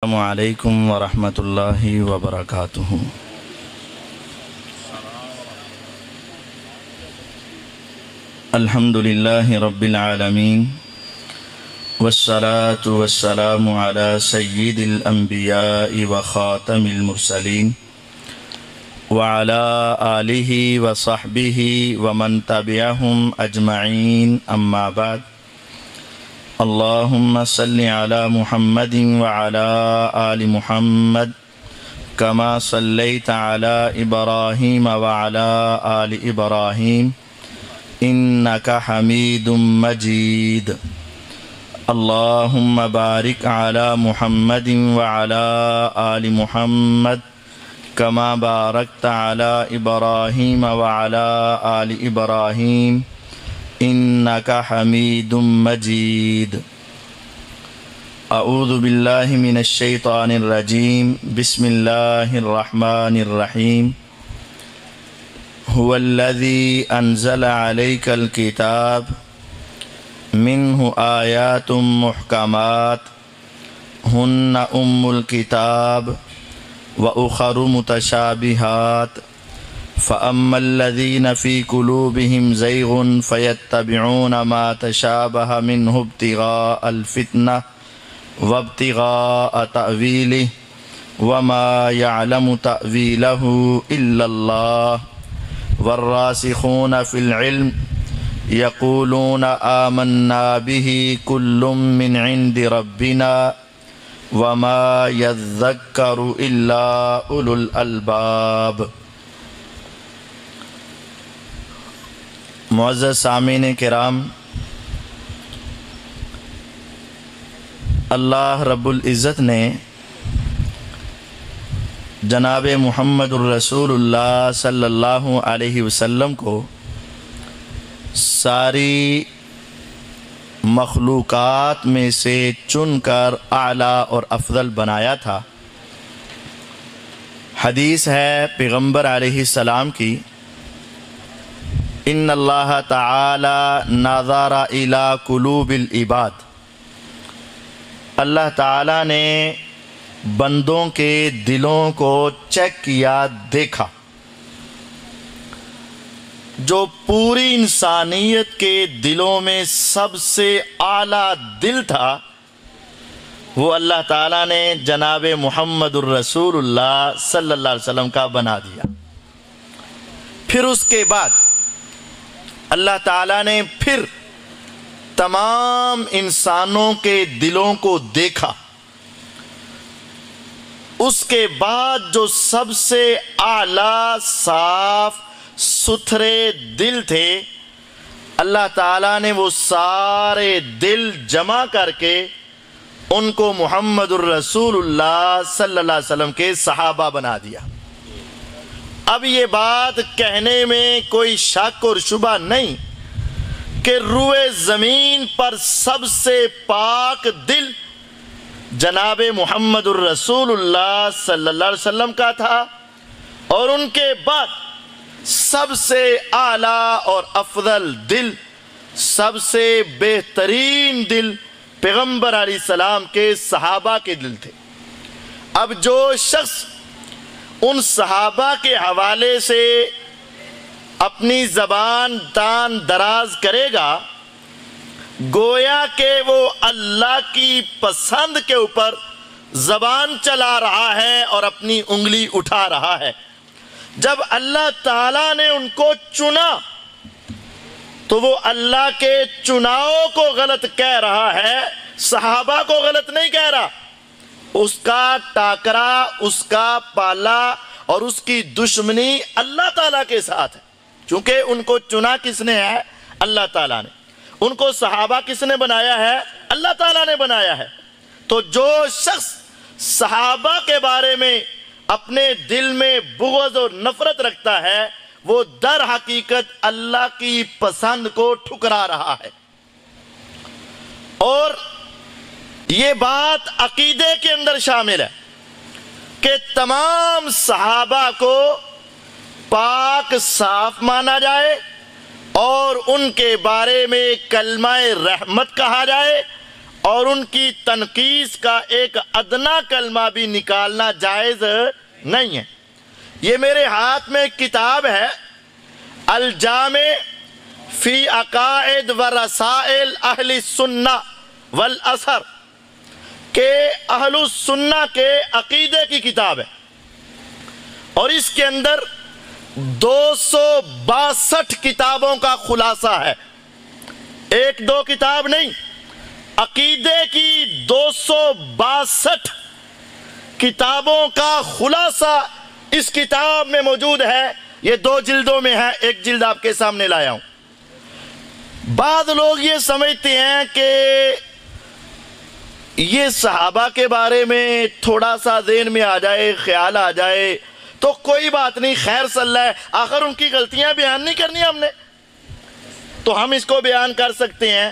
السلام علیکم ورحمۃ اللہ وبرکاتہ۔ الحمد للہ رب العالمین والصلاة والسلام علی سید الانبیاء وخاتم المرسلین وعلی آلہ وصحبہ ومن تبعہم اجمعین، اما بعد۔ اللہم صل علی محمد وعلی آل محمد کما صلیت علی ابراہیم وعلی آل ابراہیم انک حمید مجید۔ اللہم بارک علی محمد وعلی آل محمد کما بارکت علی ابراہیم وعلی آل ابراہیم انک حمید مجید۔ اعوذ باللہ من الشیطان الرجیم، بسم اللہ الرحمن الرحیم۔ هو الذی انزل علیک الکتاب منہ آیات محکمات ہن ام الکتاب وأخر متشابہات فأما الذین فی قلوبہم زیغ فیتبعون ما تشابہ منہ ابتغاء الفتنہ وابتغاء تأویلہ وما یعلم تأویلہ الا اللہ والراسخون فی العلم یقولون آمنا بہ کل من عند ربنا وما یذکر الا اولو الالباب۔ معزز سامعین کرام، اللہ رب العزت نے جناب محمد الرسول اللہ صلی اللہ علیہ وسلم کو ساری مخلوقات میں سے چن کر اعلیٰ اور افضل بنایا تھا۔ حدیث ہے پیغمبر علیہ السلام کی، ان اللہ تعالی نظر الی قلوب العباد، اللہ تعالیٰ نے بندوں کے دلوں کو چیک کیا، دیکھا۔ جو پوری انسانیت کے دلوں میں سب سے اعلیٰ دل تھا وہ اللہ تعالیٰ نے جناب محمد الرسول اللہ صلی اللہ علیہ وسلم کا بنا دیا۔ پھر اس کے بعد اللہ تعالیٰ نے پھر تمام انسانوں کے دلوں کو دیکھا۔ اس کے بعد جو سب سے اعلیٰ صاف ستھرے دل تھے، اللہ تعالیٰ نے وہ سارے دل جمع کر کے ان کو محمد الرسول اللہ صلی اللہ علیہ وسلم کے صحابہ بنا دیا۔ اب یہ بات کہنے میں کوئی شک اور شبہ نہیں کہ روئے زمین پر سب سے پاک دل جناب محمد الرسول اللہ صلی اللہ علیہ وسلم کا تھا، اور ان کے بعد سب سے اعلیٰ اور افضل دل، سب سے بہترین دل پیغمبر علیہ السلام کے صحابہ کے دل تھے۔ اب جو شخص ان صحابہ کے حوالے سے اپنی زبان تان دراز کرے گا، گویا کہ وہ اللہ کی پسند کے اوپر زبان چلا رہا ہے اور اپنی انگلی اٹھا رہا ہے۔ جب اللہ تعالیٰ نے ان کو چنا تو وہ اللہ کے چناؤ کو غلط کہہ رہا ہے، صحابہ کو غلط نہیں کہہ رہا۔ اس کا ٹاکرا، اس کا پالا اور اس کی دشمنی اللہ تعالیٰ کے ساتھ ہے، چونکہ ان کو چنا کس نے ہے؟ اللہ تعالیٰ نے۔ ان کو صحابہ کس نے بنایا ہے؟ اللہ تعالیٰ نے بنایا ہے۔ تو جو شخص صحابہ کے بارے میں اپنے دل میں بغض اور نفرت رکھتا ہے، وہ در حقیقت اللہ کی پسند کو ٹھکرا رہا ہے۔ اور یہ بات عقیدے کے اندر شامل ہے کہ تمام صحابہ کو پاک صاف مانا جائے اور ان کے بارے میں کلمہ رحمت کہا جائے اور ان کی تنقیص کا ایک ادنا کلمہ بھی نکالنا جائز نہیں ہے۔ یہ میرے ہاتھ میں ایک کتاب ہے، الجامع فی عقائد و رسائل اہل السنہ والاثر، کہ اہل السنہ کے عقیدے کی کتاب ہے، اور اس کے اندر 262 کتابوں کا خلاصہ ہے، ایک دو کتاب نہیں، عقیدے کی 262 کتابوں کا خلاصہ اس کتاب میں موجود ہے۔ یہ 2 جلدوں میں ہے، ایک جلد آپ کے سامنے لایا ہوں۔ بعض لوگ یہ سمجھتے ہیں کہ یہ صحابہ کے بارے میں تھوڑا سا ذہن میں آ جائے، خیال آ جائے تو کوئی بات نہیں، خیر صلی اللہ ہے، آخر ان کی غلطیاں بیان نہیں کرنی ہم نے، تو ہم اس کو بیان کر سکتے ہیں۔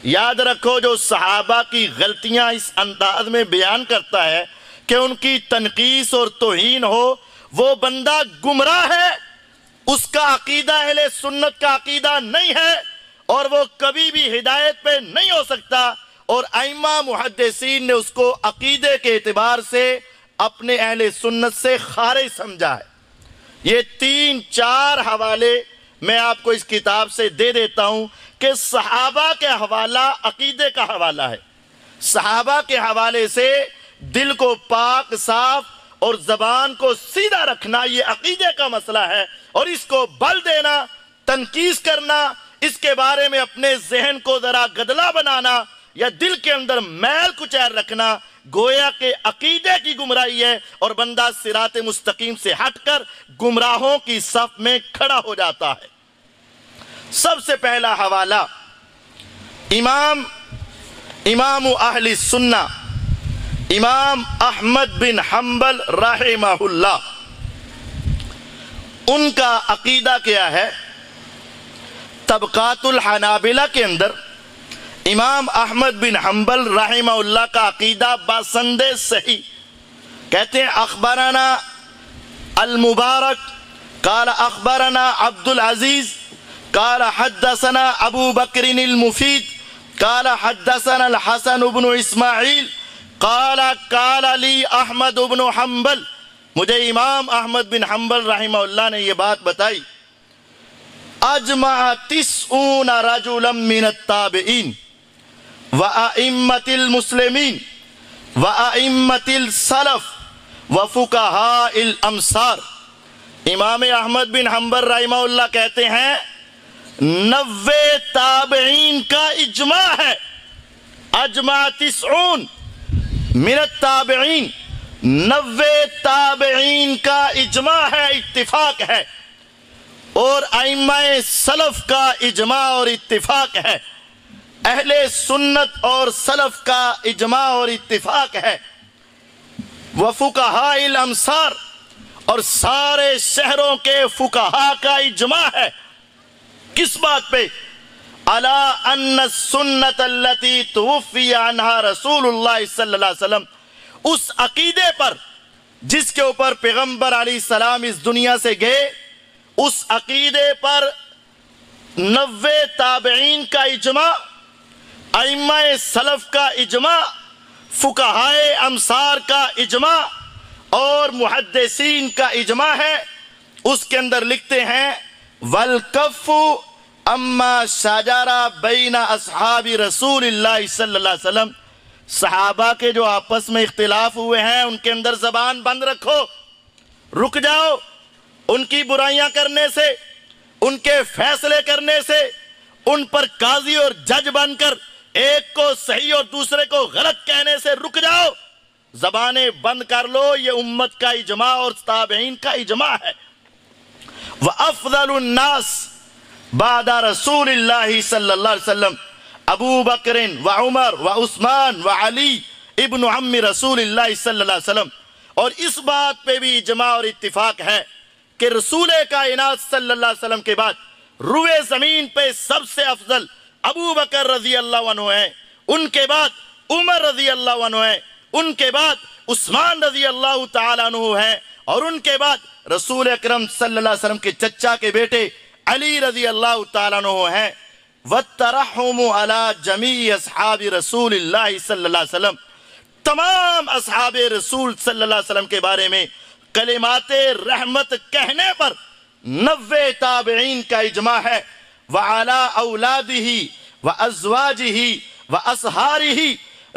یاد رکھو، جو صحابہ کی غلطیاں اس انداز میں بیان کرتا ہے کہ ان کی تنقیص اور توہین ہو، وہ بندہ گمراہ ہے، اس کا عقیدہ اہل سنت کا عقیدہ نہیں ہے، اور وہ کبھی بھی ہدایت پہ نہیں ہو سکتا، اور ائمہ محدثین نے اس کو عقیدے کے اعتبار سے اپنے اہل سنت سے خارج سمجھا ہے۔ یہ 3-4 حوالے میں آپ کو اس کتاب سے دے دیتا ہوں کہ صحابہ کے حوالہ عقیدے کا حوالہ ہے۔ صحابہ کے حوالے سے دل کو پاک صاف اور زبان کو سیدھا رکھنا یہ عقیدے کا مسئلہ ہے، اور اس کو بل دینا، تنقیص کرنا، اس کے بارے میں اپنے ذہن کو ذرا گدلا بنانا یا دل کے اندر میل کچیل رکھنا، گویا کہ عقیدے کی گمراہی ہے، اور بندہ صراط مستقیم سے ہٹ کر گمراہوں کی صف میں کھڑا ہو جاتا ہے۔ سب سے پہلا حوالہ امام اہل السنہ امام احمد بن حنبل رحمہ اللہ، ان کا عقیدہ کیا ہے؟ طبقات الحنابلہ کے اندر امام احمد بن حنبل رحمہ اللہ کا عقیدہ باسند صحیح، کہتے ہیں اخبرنا المبارک قال اخبرنا عبد العزیز قال حدثنا ابو بکر المفید قال حدثنا الحسن بن اسماعیل قال قال لی احمد بن حنبل، مجھے امام احمد بن حنبل رحمہ اللہ نے یہ بات بتائی، اجمع 90 رجلا من التابعین وَأَئِمَّةِ الْمُسْلِمِينَ وَأَئِمَّةِ السَّلَفِ وَفُقَهَاءِ الْأَمْصَارِ۔ امام احمد بن حنبل رحمہ اللہ کہتے ہیں 90 تابعین کا اجماع ہے، اجمع 90 من التابعین، 90 تابعین کا اجماع ہے، اتفاق ہے، اور ائمہ سلف کا اجماع اور اتفاق ہے، اہل سنت اور سلف کا اجماع اور اتفاق ہے، وفقہاء الامصار، اور سارے شہروں کے فقہاء کا اجماع ہے، کس بات پہ؟ علی ان السنت التي توفی عنہا رسول اللہ صلی اللہ علیہ وسلم، اس عقیدے پر جس کے اوپر پیغمبر علیہ السلام اس دنیا سے گئے، اس عقیدے پر 90 تابعین کا اجماع، ائمہ سلف کا اجماع، فقہائے امصار کا اجماع اور محدثین کا اجماع ہے۔ اس کے اندر لکھتے ہیں وَالْكَفُّ أَمَّا شَجَرَ بَيْنَ أَصْحَابِ رسول اللہ صلی اللہ علیہ وسلم، صحابہ کے جو آپس میں اختلاف ہوئے ہیں ان کے اندر زبان بند رکھو، رک جاؤ، ان کی برائیاں کرنے سے، ان کے فیصلے کرنے سے، ان پر قاضی اور جج بن کر ایک کو صحیح اور دوسرے کو غلط کہنے سے رک جاؤ، زبانیں بند کر لو، یہ امت کا اجماع اور تابعین کا اجماع ہے۔ وَأَفْضَلُ النَّاسِ بعد رسول اللہ صلی اللہ علیہ وسلم ابو بکر وعمر وعثمان وعلی ابن عم رسول اللہ صلی اللہ علیہ وسلم، اور اس بات پہ بھی اجماع اور اتفاق ہے کہ رسول کائنات صلی اللہ علیہ وسلم کے بعد روئے زمین پہ سب سے افضل ابو بکر رضی اللہ عنہ ہیں، ان کے بعد عمر رضی اللہ عنہ ہیں، ان کے بعد عثمان رضی اللہ تعالیٰ عنہ ہیں، اور ان کے بعد رسول اکرم صلی اللہ علیہ وسلم کے چچا کے بیٹے علی رضی اللہ تعالیٰ عنہ ہیں۔ والترحم على جميع اصحاب رسول اللہ صلی اللہ علیہ وسلم، تمام اصحاب رسول صلی اللہ علیہ وسلم کے بارے میں کلمات رحمت کہنے پر 90 تابعین کا اجماع ہے۔ وَعَلَىٰ أَوْلَادِهِ وَأَزْوَاجِهِ وَأَصْحَارِهِ،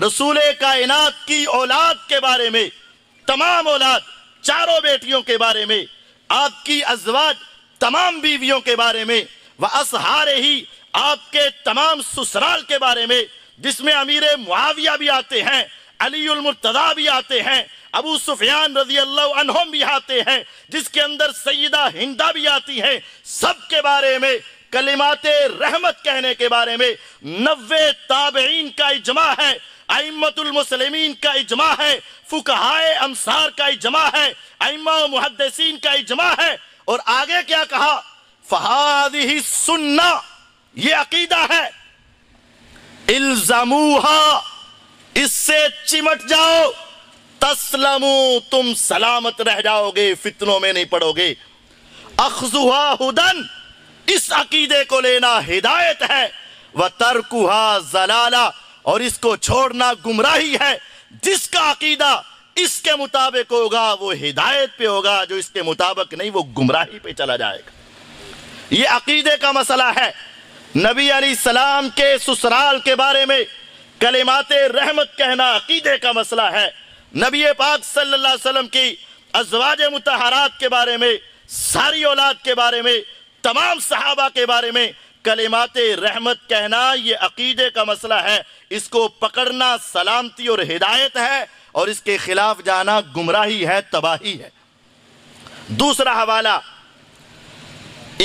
رسول کائنات کی اولاد کے بارے میں، تمام اولاد، چاروں بیٹیوں کے بارے میں، آپ کی ازواج، تمام بیویوں کے بارے میں، وَأَصْحَارِهِ، آپ کے تمام سسرال کے بارے میں، جس میں امیر معاویہ بھی آتے ہیں، علی المرتضیٰ بھی آتے ہیں، ابو سفیان رضی اللہ عنہم بھی آتے ہیں، جس کے اندر سیدہ ہندہ بھی آتی ہیں، سب کے بارے میں کلمات رحمت کہنے کے بارے میں 90 تابعین کا اجماع ہے، ائمۃ المسلمین کا اجماع ہے، فقہائے امصار کا اجماع ہے، ائمہ و محدثین کا اجماع ہے۔ اور آگے کیا کہا؟ فَهَذِهِ السُّنَّةُ، یہ عقیدہ ہے، الزموها، اس سے چمٹ جاؤ، تسلموا، تم سلامت رہ جاؤ گے، فتنوں میں نہیں پڑو گے۔ اخذها ہدن، اس عقیدے کو لینا ہدایت ہے، وَتَرْكُهَا ضَلَالَةٌ، اور اس کو چھوڑنا گمراہی ہے۔ جس کا عقیدہ اس کے مطابق ہوگا وہ ہدایت پہ ہوگا، جو اس کے مطابق نہیں وہ گمراہی پہ چلا جائے گا۔ یہ عقیدے کا مسئلہ ہے۔ نبی علیہ السلام کے سسرال کے بارے میں کلمات رحمت کہنا عقیدے کا مسئلہ ہے۔ نبی پاک صلی اللہ علیہ وسلم کی ازواج مطہرات کے بارے میں، ساری اولاد کے بارے میں، تمام صحابہ کے بارے میں کلمات رحمت کہنا یہ عقیدے کا مسئلہ ہے۔ اس کو پکڑنا سلامتی اور ہدایت ہے، اور اس کے خلاف جانا گمراہی ہے، تباہی ہے۔ دوسرا حوالہ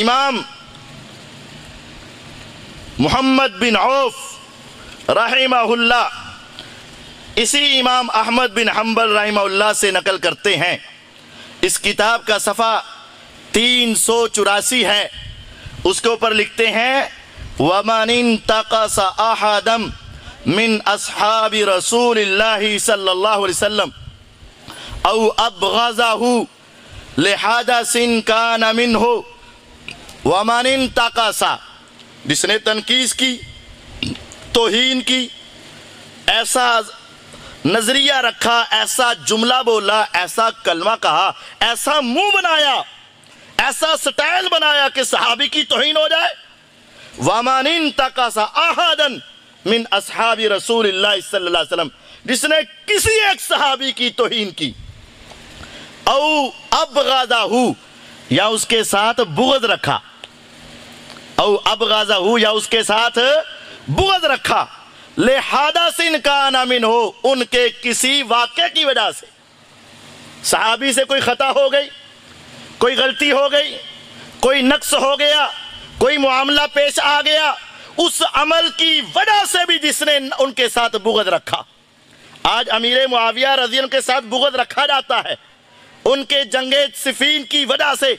امام محمد بن عوف رحمہ اللہ، اسی امام احمد بن حنبل رحمہ اللہ سے نقل کرتے ہیں۔ اس کتاب کا صفحہ 384 ہے، اس کے اوپر لکھتے ہیں وَمَنِ انْتَقَصَ أَحَدًا مِنْ أَصْحَابِ رَسُولِ اللَّهِ صلی اللہ علیہ وسلم أَوْ أَبْغَضَهُ لِحَدَثٍ كَانَ مِنْهُ، وَمَنِ انْتَقَصَ، جس نے تنقیص کی، توہین کی، ایسا نظریہ رکھا، ایسا جملہ بولا، ایسا کلمہ کہا، ایسا منہ بنایا، ایسا سٹائل بنایا کہ صحابی کی توہین ہو جائے۔ وَمَنِ انْتَقَصَ أَحَدًا مِنْ أَصْحَابِ رَسُولِ اللَّهِ صلی اللہ علیہ وسلم، جس نے کسی ایک صحابی کی توہین کی، او أَبْغَضَهُ، یا اس کے ساتھ بغض رکھا، او أَبْغَضَهُ، یا اس کے ساتھ بغض رکھا، لِحَدَثٍ كَانَ مِنْهُ، ان کے کسی واقعے کی وجہ سے، صحابی سے کوئی خطا ہو گئی، کوئی غلطی ہو گئی، کوئی نقص ہو گیا، کوئی معاملہ پیش آ گیا، اس عمل کی وجہ سے بھی جس نے ان کے ساتھ بغض رکھا۔ آج امیر معاویہ رضی اللہ عنہ کے ساتھ بغض رکھا جاتا ہے، ان کے جنگ صفین کی وجہ سے،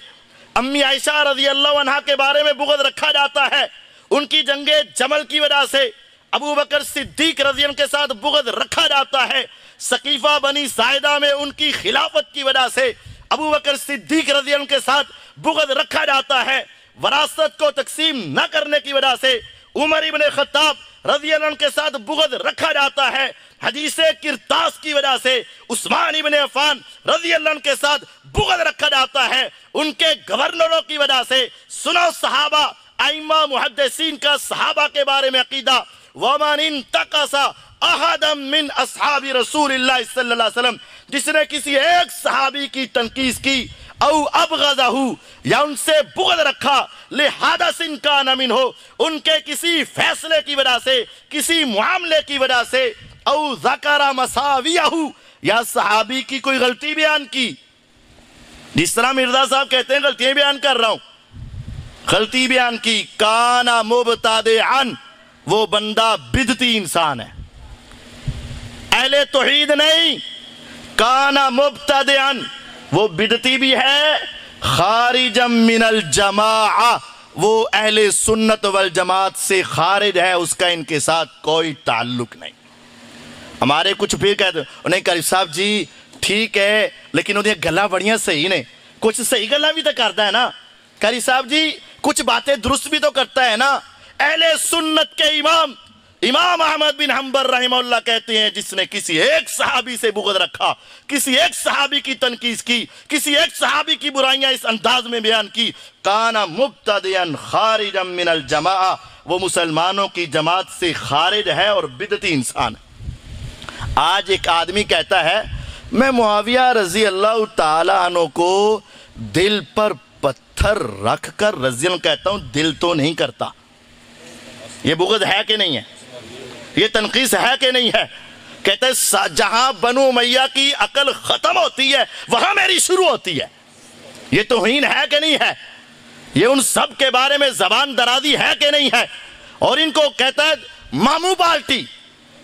امی عائشہ رضی اللہ عنہ کے بارے میں بغض رکھا جاتا ہے، ان کی جنگ جمل کی وجہ سے، ابو بکر صدیق رضی اللہ عنہ کے ساتھ بغض رکھا جاتا ہے، ثقیفہ بنی ساعدہ میں ان کی خلافت کی وجہ سے ابو بکر صدیق رضی اللہ عنہ کے ساتھ بغض رکھا جاتا ہے، وراثت کو تقسیم نہ کرنے کی وجہ سے عمر ابن خطاب رضی اللہ عنہ کے ساتھ بغض رکھا جاتا ہے، حدیث کرتاس کی وجہ سے عثمان ابن عفان رضی اللہ عنہ کے ساتھ بغض رکھا جاتا ہے، ان کے گورنروں کی وجہ سے۔ سنو صحابہ، ائمہ محدثین کا صحابہ کے بارے میں عقیدہ، وَمَنِ انْتَقَصَ أَحَدًا مِنْ أَصْحَابِ رَسُولِ اللَّهِ صلی اللہ علیہ وسلم، جس نے کسی ایک صحابی کی تنقیص کی، او ابغضہ، یا ان سے بغض رکھا، لِحَدَثٍ كَانَ مِنْهُ، ان کے کسی فیصلے کی وجہ سے، کسی معاملے کی وجہ سے، او ذَكَرَ مَسَاوِيَهُ، یا صحابی کی کوئی غلطی بیان کی، جس طرح مرزا صاحب کہتے ہیں غلطیاں بیان کر رہا ہوں، غلطی بیان کی، کَانَ مُبْتَدِعًا، وہ بندہ بدعتی انسان ہے، اہل توحید نہیں، کانا مبتدعا، وہ بدعتی بھی ہے، خارجا من الجماعہ، وہ اہل سنت والجماعت سے خارج ہے، اس کا ان کے ساتھ کوئی تعلق نہیں۔ ہمارے کچھ پھر کہتے ہیں انہیں قاری صاحب جی ٹھیک ہے لیکن انہیں گلاں بڑیاں صحیح نے، کچھ صحیح گلاں بھی تو کرتا ہے نا، قاری صاحب جی کچھ باتیں درست بھی تو کرتا ہے نا، اہل سنت کے امام احمد بن حنبل رحمہ اللہ کہتے ہیں جس نے کسی ایک صحابی سے بغض رکھا، کسی ایک صحابی کی تنقید کی، کسی ایک صحابی کی برائیاں اس انداز میں بیان کی، کان مبتدعا خارجا من الجماعہ، وہ مسلمانوں کی جماعت سے خارج ہے اور بدعتی انسان ہے۔ آج ایک آدمی کہتا ہے میں معاویہ رضی اللہ تعالیٰ عنہ کو دل پر پتھر رکھ کر رضی اللہ کہتا ہوں، دل تو نہیں کرتا۔ یہ بغض ہے کہ نہیں ہے؟ یہ تنقیص ہے کہ نہیں ہے؟ کہتے ہیں جہاں بنو امیہ کی عقل ختم ہوتی ہے وہاں میری شروع ہوتی ہے۔ یہ توہین ہے کہ نہیں ہے؟ یہ ان سب کے بارے میں زبان درازی ہے کہ نہیں ہے؟ اور ان کو کہتا ہے ماموں پارٹی،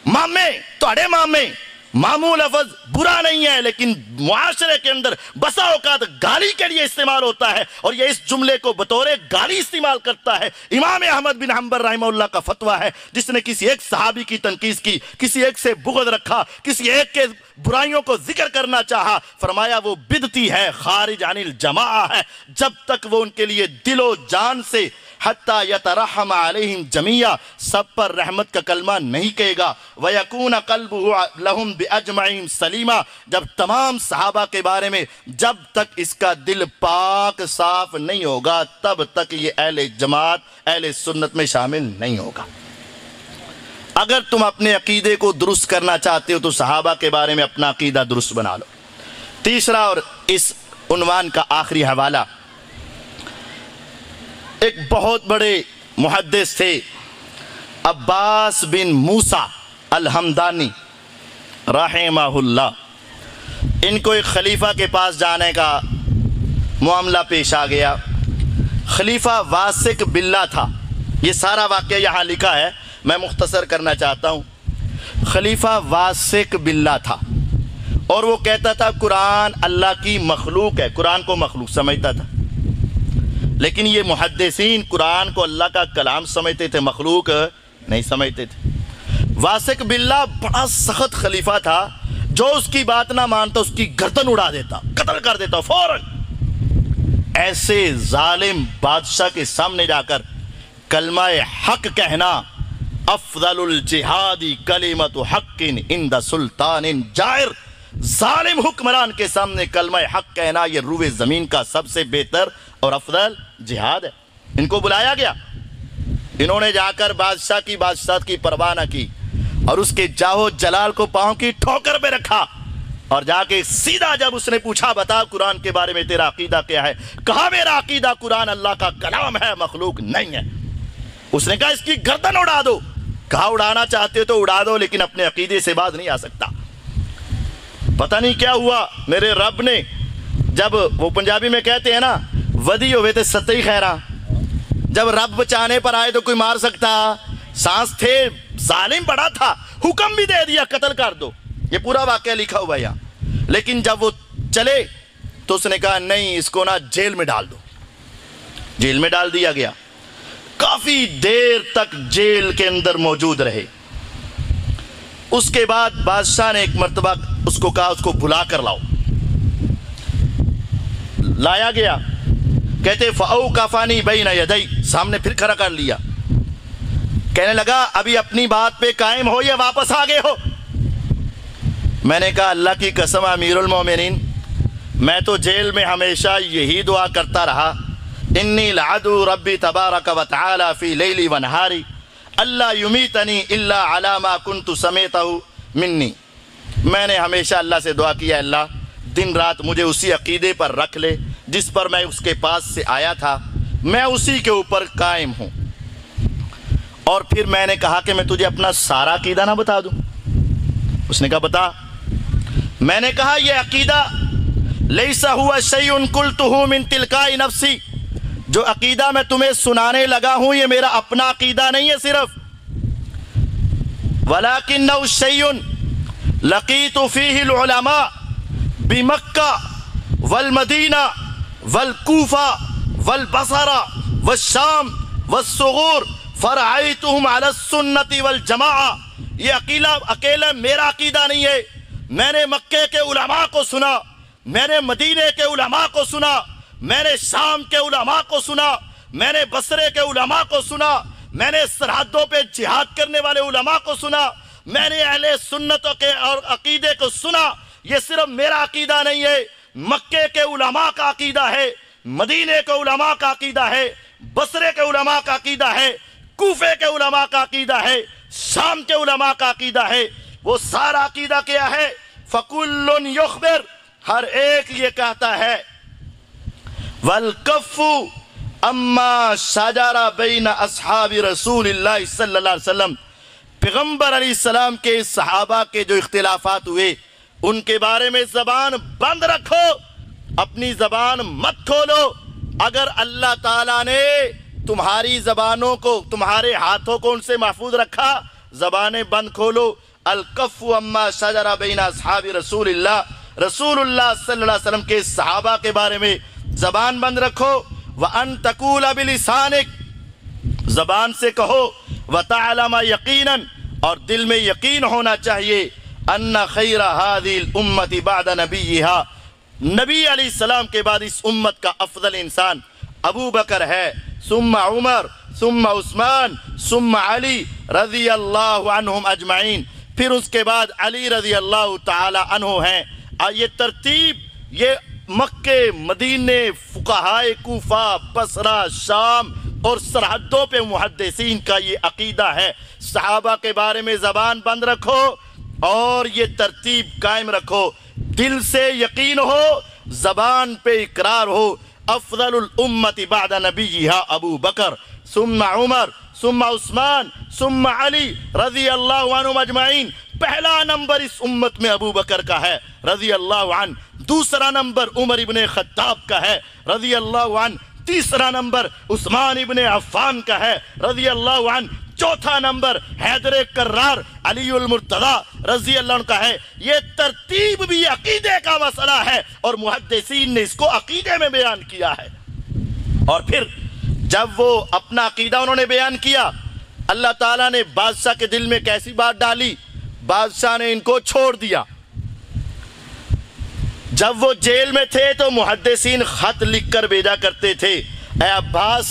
مامے توڑے مامے۔ ماموں لفظ برا نہیں ہے لیکن معاشرے کے اندر بسا اوقات گالی کے لیے استعمال ہوتا ہے، اور یہ اس جملے کو بطور گالی استعمال کرتا ہے۔ امام احمد بن حنبل رحمہ اللہ کا فتویٰ ہے جس نے کسی ایک صحابی کی تنقید کی، کسی ایک سے بغض رکھا، کسی ایک کے برائیوں کو ذکر کرنا چاہا، فرمایا وہ بدعتی ہے، خارج عن الجماعہ ہے، جب تک وہ ان کے لیے دل و جان سے حتیٰ یترحم علیہم جمیعا سب پر رحمت کا کلمہ نہیں کہے گا، وَيَكُونَ قَلْبُهُ لَهُمْ بِأَجْمَعِهِمْ سَلِيمًا، جب تمام صحابہ کے بارے میں جب تک اس کا دل پاک صاف نہیں ہوگا تب تک یہ اہل جماعت اہل سنت میں شامل نہیں ہوگا۔ اگر تم اپنے عقیدے کو درست کرنا چاہتے ہو تو صحابہ کے بارے میں اپنا عقیدہ درست بنا لو۔ تیسرا اور اس عنوان کا آخری حوالہ، ایک بہت بڑے محدث تھے عباس بن موسیٰ الحمدانی رحمہ اللہ۔ ان کو ایک خلیفہ کے پاس جانے کا معاملہ پیش آ گیا۔ خلیفہ واسق باللہ تھا، یہ سارا واقعہ یہاں لکھا ہے، میں مختصر کرنا چاہتا ہوں۔ خلیفہ واسق باللہ تھا اور وہ کہتا تھا قرآن اللہ کی مخلوق ہے، قرآن کو مخلوق سمجھتا تھا، لیکن یہ محدثین قرآن کو اللہ کا کلام سمجھتے تھے، مخلوق نہیں سمجھتے تھے۔ واسق باللہ بڑا سخت خلیفہ تھا، جو اس کی بات نہ مانتا اس کی گردن اڑا دیتا، قتل کر دیتا فوراً۔ ایسے ظالم بادشاہ کے سامنے جا کر کلمہ حق کہنا، افضل الجہاد کلمۃ حق عند سلطان جائر، ظالم حکمران کے سامنے کلمہ حق کہنا یہ روئے زمین کا سب سے بہتر اور افضل جہاد ہے۔ ان کو بلایا گیا، انہوں نے جا کر بادشاہ کی بادشاہت کی پرواہ نہ کی اور اس کے جاہو جلال کو پاؤں کی ٹھوکر پہ رکھا، اور جا کے سیدھا جب اس نے پوچھا بتا قرآن کے بارے میں تیرا عقیدہ کیا ہے، کہا میرا عقیدہ قرآن اللہ کا کلام ہے، مخلوق نہیں ہے۔ اس نے کہا اس کی گردن اڑا دو، کہا اڑانا چاہتے تو اڑا دو لیکن اپنے عقیدے سے باز نہیں آ سکتا۔ پتہ نہیں کیا ہوا، میرے رب نے جب وہ پنجابی میں کہتے ہیں نا ودی ہوئے تھے ستئی خیرہ، جب رب بچانے پر آئے تو کوئی مار سکتا؟ سانس تھے، ظالم بڑا تھا، حکم بھی دے دیا قتل کر دو، یہ پورا واقعہ لکھا ہوا ہے یہاں۔ لیکن جب وہ چلے تو اس نے کہا نہیں اس کو نا جیل میں ڈال دو، جیل میں ڈال دیا گیا۔ کافی دیر تک جیل کے اندر موجود رہے۔ اس کے بعد بادشاہ نے ایک مرتبہ اس کو کہا اس کو بلا کر لاؤ، لایا گیا، کہتے فَأَوْقَفَنِي بَيْنَ يَدَيْ، سامنے پھر کھڑا کر لیا، کہنے لگا ابھی اپنی بات پہ قائم ہو یا واپس آگے ہو؟ میں نے کہا اللہ کی قسم امیر المومنین، میں تو جیل میں ہمیشہ یہی دعا کرتا رہا، انی لعدو ربی تبارک و تعالی فی لیلی و نہاری اللہ یمیتنی الا علی ما کنت سمیتہ منی۔ میں نے ہمیشہ اللہ سے دعا کیا اللہ دن رات مجھے اسی عقیدے پر رکھ لے جس پر میں اس کے پاس سے آیا تھا، میں اسی کے اوپر قائم ہوں۔ اور پھر میں نے کہا کہ میں تجھے اپنا سارا عقیدہ نہ بتا دوں؟ اس نے کہا بتا۔ میں نے کہا یہ عقیدہ لیس ہوا شیء قلتہ من تلقاء نفسی، جو عقیدہ میں تمہیں سنانے لگا ہوں یہ میرا اپنا عقیدہ نہیں ہے صرف، ولکنہ شیء لقیت فیہ العلماء بمکہ والمدینہ والکوفہ والبصرہ والشام والصغور فرعیتہم علی السنة والجماعہ۔ یہ اکیلا میرا عقیدہ نہیں ہے، میں نے مکے کے علماء کو سنا، میں نے مدینے کے علماء کو سنا، میں نے شام کے علماء کو سنا، میں نے بصرے کے علماء کو سنا، میں نے سرحدوں پہ جہاد کرنے والے علماء کو سنا، میں نے اہل سنتوں کے اور عقیدے کو سنا۔ یہ صرف میرا عقیدہ نہیں ہے، مکے کے علماء کا عقیدہ ہے، مدینے کے علماء کا عقیدہ ہے، بصرے کے علماء کا عقیدہ ہے، کوفے کے علماء کا عقیدہ ہے، شام کے علماء کا عقیدہ ہے۔ وہ سارا عقیدہ کیا ہے؟ فَكُلٌّ يُخْبِرُ، ہر ایک یہ کہتا ہے وَالْكَفُّ أَمَّا شَجَرَ بَيْنَ أَصْحَابِ رسول اللہ صلی اللہ علیہ وسلم، پیغمبر علیہ السلام کے صحابہ کے جو اختلافات ہوئے ان کے بارے میں زبان بند رکھو، اپنی زبان مت کھولو۔ اگر اللہ تعالیٰ نے تمہاری زبانوں کو، تمہارے ہاتھوں کو ان سے محفوظ رکھا، زبانیں بند کھولو۔ الکف اما شجر بین اصحاب رسول اللہ، رسول اللہ صلی اللہ علیہ وسلم کے صحابہ کے بارے میں زبان بند رکھو۔ وَأَن تَقُولَ بِلِسَانِكَ، زبان سے کہو، وَتَعْلَمَ يَقِينًا، اور دل میں یقین ہونا چاہیے، أَنَّ خَيْرَ هَذِهِ الْأُمَّةِ بَعْدَ نَبِيِّهَا، نبی علیہ السلام کے بعد اس امت کا افضل انسان ابو بکر ہے، ثم عمر، ثم عثمان، ثم علی رضی اللہ عنہم اجمعین، پھر اس کے بعد علی رضی اللہ تعالی عنہ ہیں۔ یہ ترتیب، یہ مکے، مدینے، فقہائے کوفہ، بصرہ، شام اور سرحدوں پہ محدثین کا یہ عقیدہ ہے۔ صحابہ کے بارے میں زبان بند رکھو اور یہ ترتیب قائم رکھو، دل سے یقین ہو، زبان پہ اقرار ہو۔ افضل الامت بعد نبیہا ابو بکر، ثم عمر، ثم عثمان، ثم علی رضی اللہ عنہ اجمعین۔ پہلا نمبر اس امت میں ابو بکر کا ہے رضی اللہ عنہ، دوسرا نمبر عمر ابن خطاب کا ہے رضی اللہ عنہ، تیسرا نمبر عثمان ابن عفان کا ہے رضی اللہ عنہ، چوتھا نمبر حیدر کرار علی المرتضی رضی اللہ عنہ کا ہے۔ یہ ترتیب بھی عقیدے کا مسئلہ ہے اور محدثین نے اس کو عقیدے میں بیان کیا ہے۔ اور پھر جب وہ اپنا عقیدہ انہوں نے بیان کیا، اللہ تعالیٰ نے بادشاہ کے دل میں کیسی بات ڈالی، بادشاہ نے ان کو چھوڑ دیا۔ جب وہ جیل میں تھے تو محدثین خط لکھ کر بھیجا کرتے تھے، اے عباس،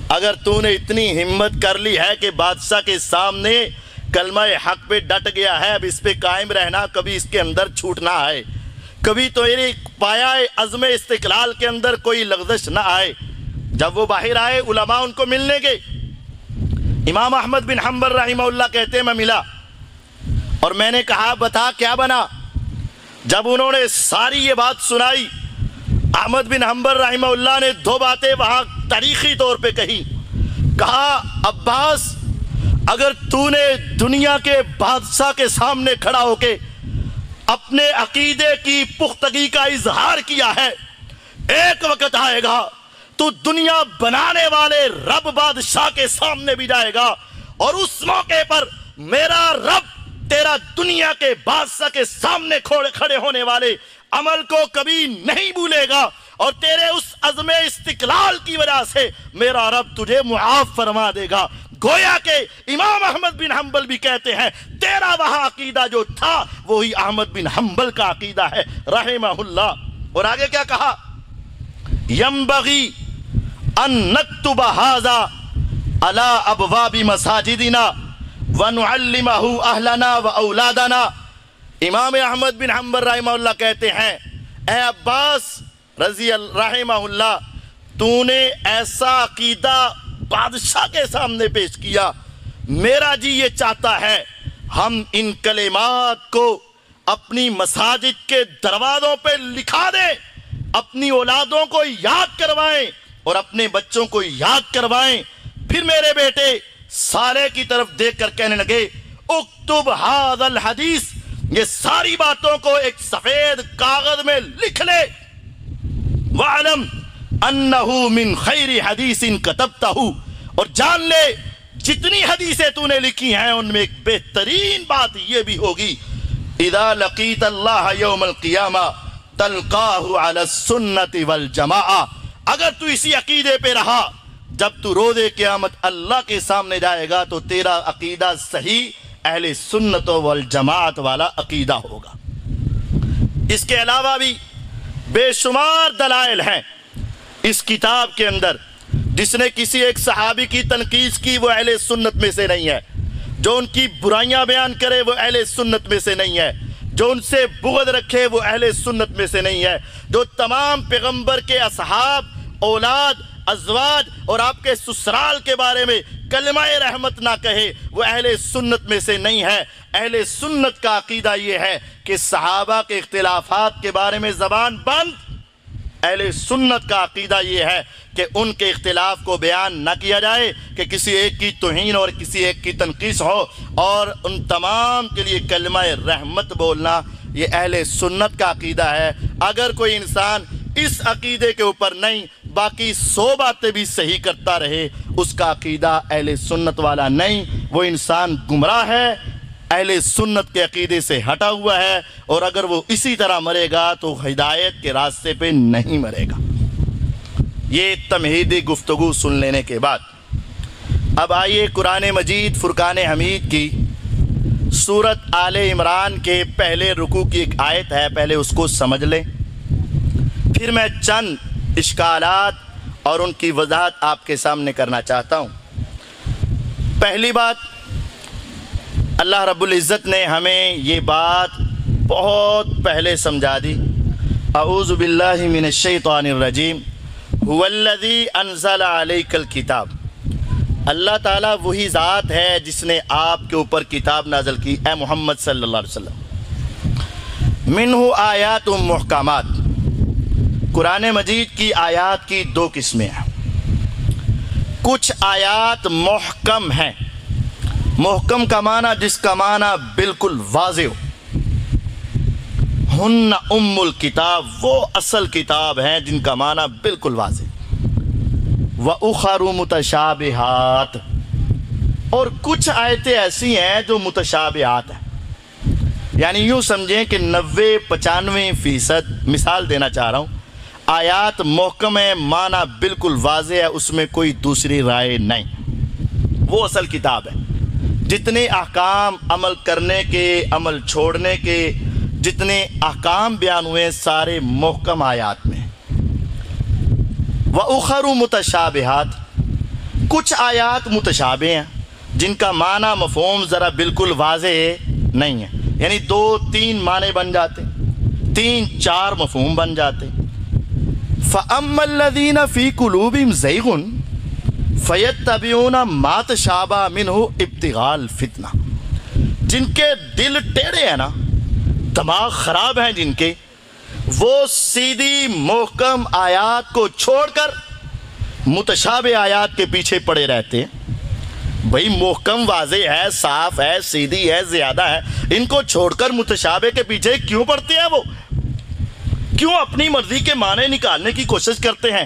اگر تو نے اتنی ہمت کر لی ہے کہ بادشاہ کے سامنے کلمہ حق پہ ڈٹ گیا ہے، اب اس پہ قائم رہنا، کبھی اس کے اندر چھوٹنا آئے، کبھی تو یہ پایا عزم استقلال کے اندر کوئی لغزش نہ آئے۔ جب وہ باہر آئے، علماء ان کو ملنے گئے۔ امام احمد بن حنبل رحمہ اللہ کہتے ہیں میں ملا اور میں نے کہا بتا کیا بنا؟ جب انہوں نے ساری یہ بات سنائی، احمد بن حنبل رحمہ اللہ نے دو باتیں وہاں تاریخی طور پہ کہا عباس، اگر تو نے دنیا کے بادشاہ کے سامنے کھڑا ہو کے اپنے عقیدے کی پختگی کا اظہار کیا ہے، ایک وقت آئے گا تو دنیا بنانے والے رب بادشاہ کے سامنے بھی جائے گا اور اس موقع پر میرا رب تیرا دنیا کے بادشاہ کے سامنے کھڑے ہونے والے عمل کو کبھی نہیں بھولے گا، اور تیرے اس عزم استقلال کی وجہ سے میرا رب تجھے معاف فرما دے گا۔ گویا کہ امام احمد بن حنبل بھی کہتے ہیں تیرا وہاں عقیدہ جو تھا وہی احمد بن حنبل کا عقیدہ ہے رحمہ اللہ۔ اور آگے کیا کہا؟ ينبغي ان نكتب هذا على ابواب مساجدنا ونعلمه اهلنا واولادنا۔ امام احمد بن حنبل رحمہ اللہ کہتے ہیں اے عباس رضی اللہ رحمہ اللہ، تو نے ایسا عقیدہ بادشاہ کے سامنے پیش کیا، میرا جی یہ چاہتا ہے ہم ان کلمات کو اپنی مساجد کے دروازوں پہ لکھا دیں، اپنی اولادوں کو یاد کروائیں اور اپنے بچوں کو یاد کروائیں۔ پھر میرے بیٹے سالے کی طرف دیکھ کر کہنے لگے اکتب ھذا الحدیث، یہ ساری باتوں کو ایک سفید کاغذ میں لکھ لے، وَعْلَمْ أَنَّهُ مِنْ خَيْرِ حَدِيثٍ كَتَبْتَهُ، اور جان لے جتنی حدیثیں تو نے لکھی ہیں ان میں ایک بہترین بات یہ بھی ہوگی اِذَا لَقِيتَ اللَّهَ يَوْمَ الْقِيَامَةِ تَلْقَاهُ عَلَى السُّنَّةِ وَالْجَمَاعَةِ، اگر تو اسی عقیدے پہ رہا، جب تو روز قیامت اللہ کے سامنے جائے گا تو تیرا عقیدہ صحیح اہل سنت والجماعت والا عقیدہ ہوگا۔ اس کے علاوہ بھی بے شمار دلائل ہیں اس کتاب کے اندر۔ جس نے کسی ایک صحابی کی تنقید کی وہ اہل سنت میں سے نہیں ہے، جو ان کی برائیاں بیان کرے وہ اہل سنت میں سے نہیں ہے، جو ان سے بغض رکھے وہ اہل سنت میں سے نہیں ہے، جو تمام پیغمبر کے اصحاب، اولاد، ازواج اور آپ کے سسرال کے بارے میں کلمہ رحمت نہ کہے وہ اہل سنت میں سے نہیں ہے۔ اہل سنت کا عقیدہ یہ ہے کہ صحابہ کے اختلافات کے بارے میں زبان بند۔ اہل سنت کا عقیدہ یہ ہے کہ ان کے اختلاف کو بیان نہ کیا جائے، کہ کسی ایک کی توہین اور کسی ایک کی تنقیص ہو، اور ان تمام کے لیے کلمہ رحمت بولنا یہ اہل سنت کا عقیدہ ہے۔ اگر کوئی انسان اس عقیدے کے اوپر نہیں، باقی 100 باتیں بھی صحیح کرتا رہے، اس کا عقیدہ اہل سنت والا نہیں، وہ انسان گمراہ ہے، اہل سنت کے عقیدے سے ہٹا ہوا ہے، اور اگر وہ اسی طرح مرے گا تو ہدایت کے راستے پہ نہیں مرے گا۔ یہ تمہیدی گفتگو سن لینے کے بعد اب آئیے قرآن مجید فرقان حمید کی سورت آل عمران کے پہلے رکوع کی ایک آیت ہے، پہلے اس کو سمجھ لیں، پھر میں چند اشکالات اور ان کی وضاحت آپ کے سامنے کرنا چاہتا ہوں۔ پہلی بات، اللہ رب العزت نے ہمیں یہ بات بہت پہلے سمجھا دی۔ اعوذ باللہ من الشیطان الرجیم، هو الذی انزل علیک الکتاب، اللہ تعالیٰ وہی ذات ہے جس نے آپ کے اوپر کتاب نازل کی، اے محمد صلی اللہ علیہ وسلم۔ منہ آیات محکمات، قرآن مجید کی آیات کی 2 قسمیں ہیں۔ کچھ آیات محکم ہیں، محکم کا معنی جس کا معنی بالکل واضح ہو، ہن ام الکتاب، وہ اصل کتاب ہیں جن کا معنی بالکل واضح، وَأُخَرُ مُتَشَابِهَاتِ، اور کچھ آیتیں ایسی ہیں جو متشابہات ہیں، یعنی یوں سمجھیں کہ 90-95% مثال دینا چاہ رہا ہوں، آیات محکم ہے، معنی بالکل واضح ہے، اس میں کوئی دوسری رائے نہیں، وہ اصل کتاب ہے۔ جتنے احکام عمل کرنے کے، عمل چھوڑنے کے، جتنے احکام بیان ہوئے سارے محکم آیات میں۔ وَأُخَرُ مُتَشَابِهَاتِ، کچھ آیات متشابہ ہیں جن کا معنی مفہوم ذرا بالکل واضح نہیں ہے، یعنی 2-3 معنی بن جاتے، 3-4 مفہوم بن جاتے۔ فَأَمَّا الَّذِينَ فِي قُلُوبِهِمْ زَيْغٌ فَيَتَّبِعُونَ مَا تَشَابَهَ مِنْهُ ابْتِغَاءَ الْفِتْنَةِ، جن کے دل ٹیڑھے ہیں نا، دماغ خراب ہیں جن کے، وہ سیدھی محکم آیات کو چھوڑ کر متشابہ آیات کے پیچھے پڑے رہتے ہیں۔ بھئی محکم واضح ہے، صاف ہے، سیدھی ہے، زیادہ ہے، ان کو چھوڑ کر متشابہ کے پیچھے کیوں پڑتے ہیں؟ وہ کیوں اپنی مرضی کے معنی نکالنے کی کوشش کرتے ہیں؟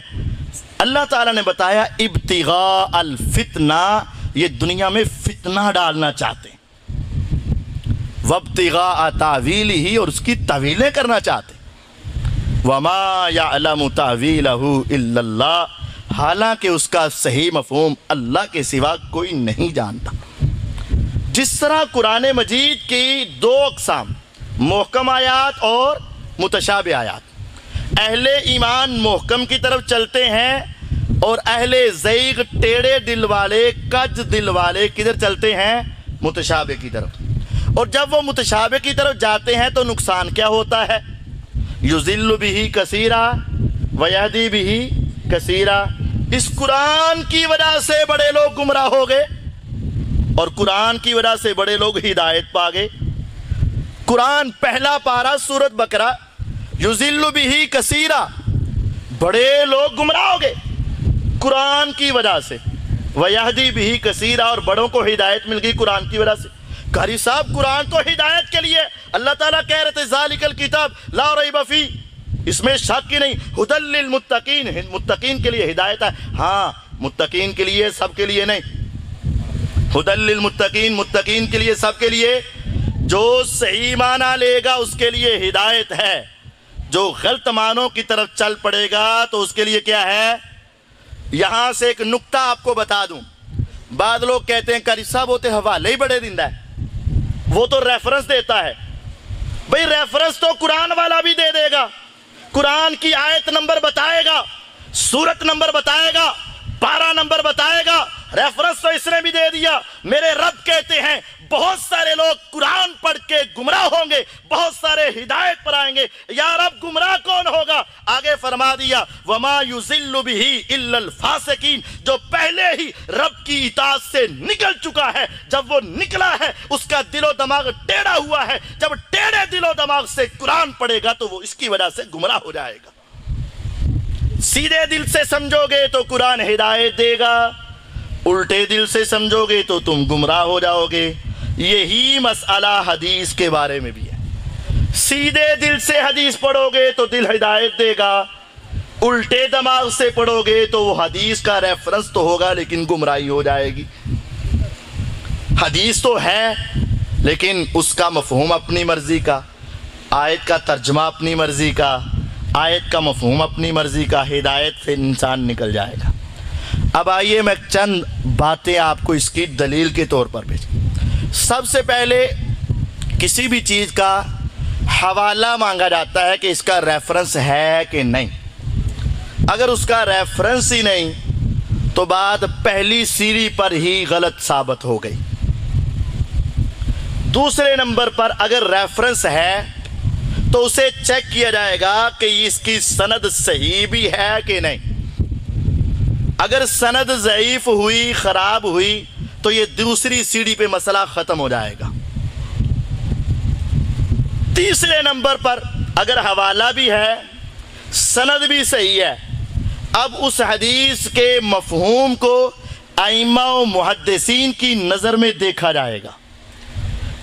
اللہ تعالیٰ نے بتایا ابتغاء الفتنہ، یہ دنیا میں فتنہ ڈالنا چاہتے ہیں، وابتغاء تاویلہ، اور اس کی تعویلیں کرنا چاہتے ہیں، وما یعلم تاویلہ الا اللہ، حالانکہ اس کا صحیح مفہوم اللہ کے سوا کوئی نہیں جانتا۔ جس طرح قرآن مجید کی 2 اقسام، محکم آیات اور متشابہ آیات، اہل ایمان محکم کی طرف چلتے ہیں، اور اہل زیغ ٹیڑے دل والے، کج دل والے کدھر چلتے ہیں؟ متشابہ کی طرف۔ اور جب وہ متشابہ کی طرف جاتے ہیں تو نقصان کیا ہوتا ہے؟ یضل بہ کثیرا ویہدی بہ کثیرا، اس قرآن کی وجہ سے بڑے لوگ گمراہ ہو گئے، اور قرآن کی وجہ سے بڑے لوگ ہدایت پا گئے۔ قرآن پہلا پارہ سورۃ بقرہ، یضل بہ کثیرا، بڑے لوگ گمراہ ہو گئے قرآن کی وجہ سے، ویہدی بہ کثیرا، اور بڑوں کو ہدایت مل گئی قرآن کی وجہ سے۔ قاری صاحب قرآن تو ہدایت کے لیے، اللہ تعالیٰ کہہ رہے تھے ذالک الکتاب لا ریب فیہ، اس میں شک ہی نہیں، ھدی للمتقین، متقین کے لیے ہدایت ہے، ہاں متقین کے لیے، سب کے لیے نہیں، ھدی للمتقین، متقین کے لیے، سب کے لیے، جو صحیح معنی لے گا اس کے لیے ہدایت ہے، جو غلط معنوں کی طرف چل پڑے گا تو اس کے لیے کیا ہے؟ یہاں سے ایک نکتہ آپ کو بتا دوں، بعض لوگ کہتے ہیں قاری صاحب وہ تو حوالے ہی بڑے دندہ ہے، وہ تو ریفرنس دیتا ہے۔ بھئی ریفرنس تو قرآن والا بھی دے دے گا، قرآن کی آیت نمبر بتائے گا، سورت نمبر بتائے گا، 12 نمبر بتائے گا، ریفرنس تو اس نے بھی دے دیا۔ میرے رب کہتے ہیں بہت سارے لوگ قرآن پڑھ کے گمراہ ہوں گے، بہت سارے ہدایت پر آئیں گے۔ یا رب گمراہ کون ہوگا؟ آگے فرما دیا وَمَا يُضِلُّ بِهِ إِلَّا الْفَاسِقِينَ، جو پہلے ہی رب کی اطاعت سے نکل چکا ہے، جب وہ نکلا ہے اس کا دل و دماغ ٹیڑھا ہوا ہے، جب ٹیڑھے دل و دماغ سے قرآن پڑھے گا تو وہ اس کی وجہ سے گمراہ ہو جائے گا۔ سیدھے دل سے سمجھو گے تو قرآن ہدایت دے گا، الٹے دل سے سمجھو گے تو تم گمراہ ہو جاؤ گے۔ یہی مسئلہ حدیث کے بارے میں بھی ہے۔ سیدھے دل سے حدیث پڑھو گے تو دل ہدایت دے گا، الٹے دماغ سے پڑھو گے تو وہ حدیث کا ریفرنس تو ہوگا لیکن گمراہی ہو جائے گی۔ حدیث تو ہے لیکن اس کا مفہوم اپنی مرضی کا، آیت کا ترجمہ اپنی مرضی کا، آیت کا مفہوم اپنی مرضی کا، ہدایت سے انسان نکل جائے گا۔ اب آئیے میں چند باتیں آپ کو اس کی دلیل کے طور پر بھیجوں۔ سب سے پہلے کسی بھی چیز کا حوالہ مانگا جاتا ہے کہ اس کا ریفرنس ہے کہ نہیں۔ اگر اس کا ریفرنس ہی نہیں تو بات پہلی سیڑھی پر ہی غلط ثابت ہو گئی۔ دوسرے نمبر پر اگر ریفرنس ہے تو اسے چیک کیا جائے گا کہ اس کی سند صحیح بھی ہے کہ نہیں۔ اگر سند ضعیف ہوئی، خراب ہوئی تو یہ دوسری سیڑھی پہ مسئلہ ختم ہو جائے گا۔ تیسرے نمبر پر اگر حوالہ بھی ہے، سند بھی صحیح ہے، اب اس حدیث کے مفہوم کو ائمہ و محدثین کی نظر میں دیکھا جائے گا۔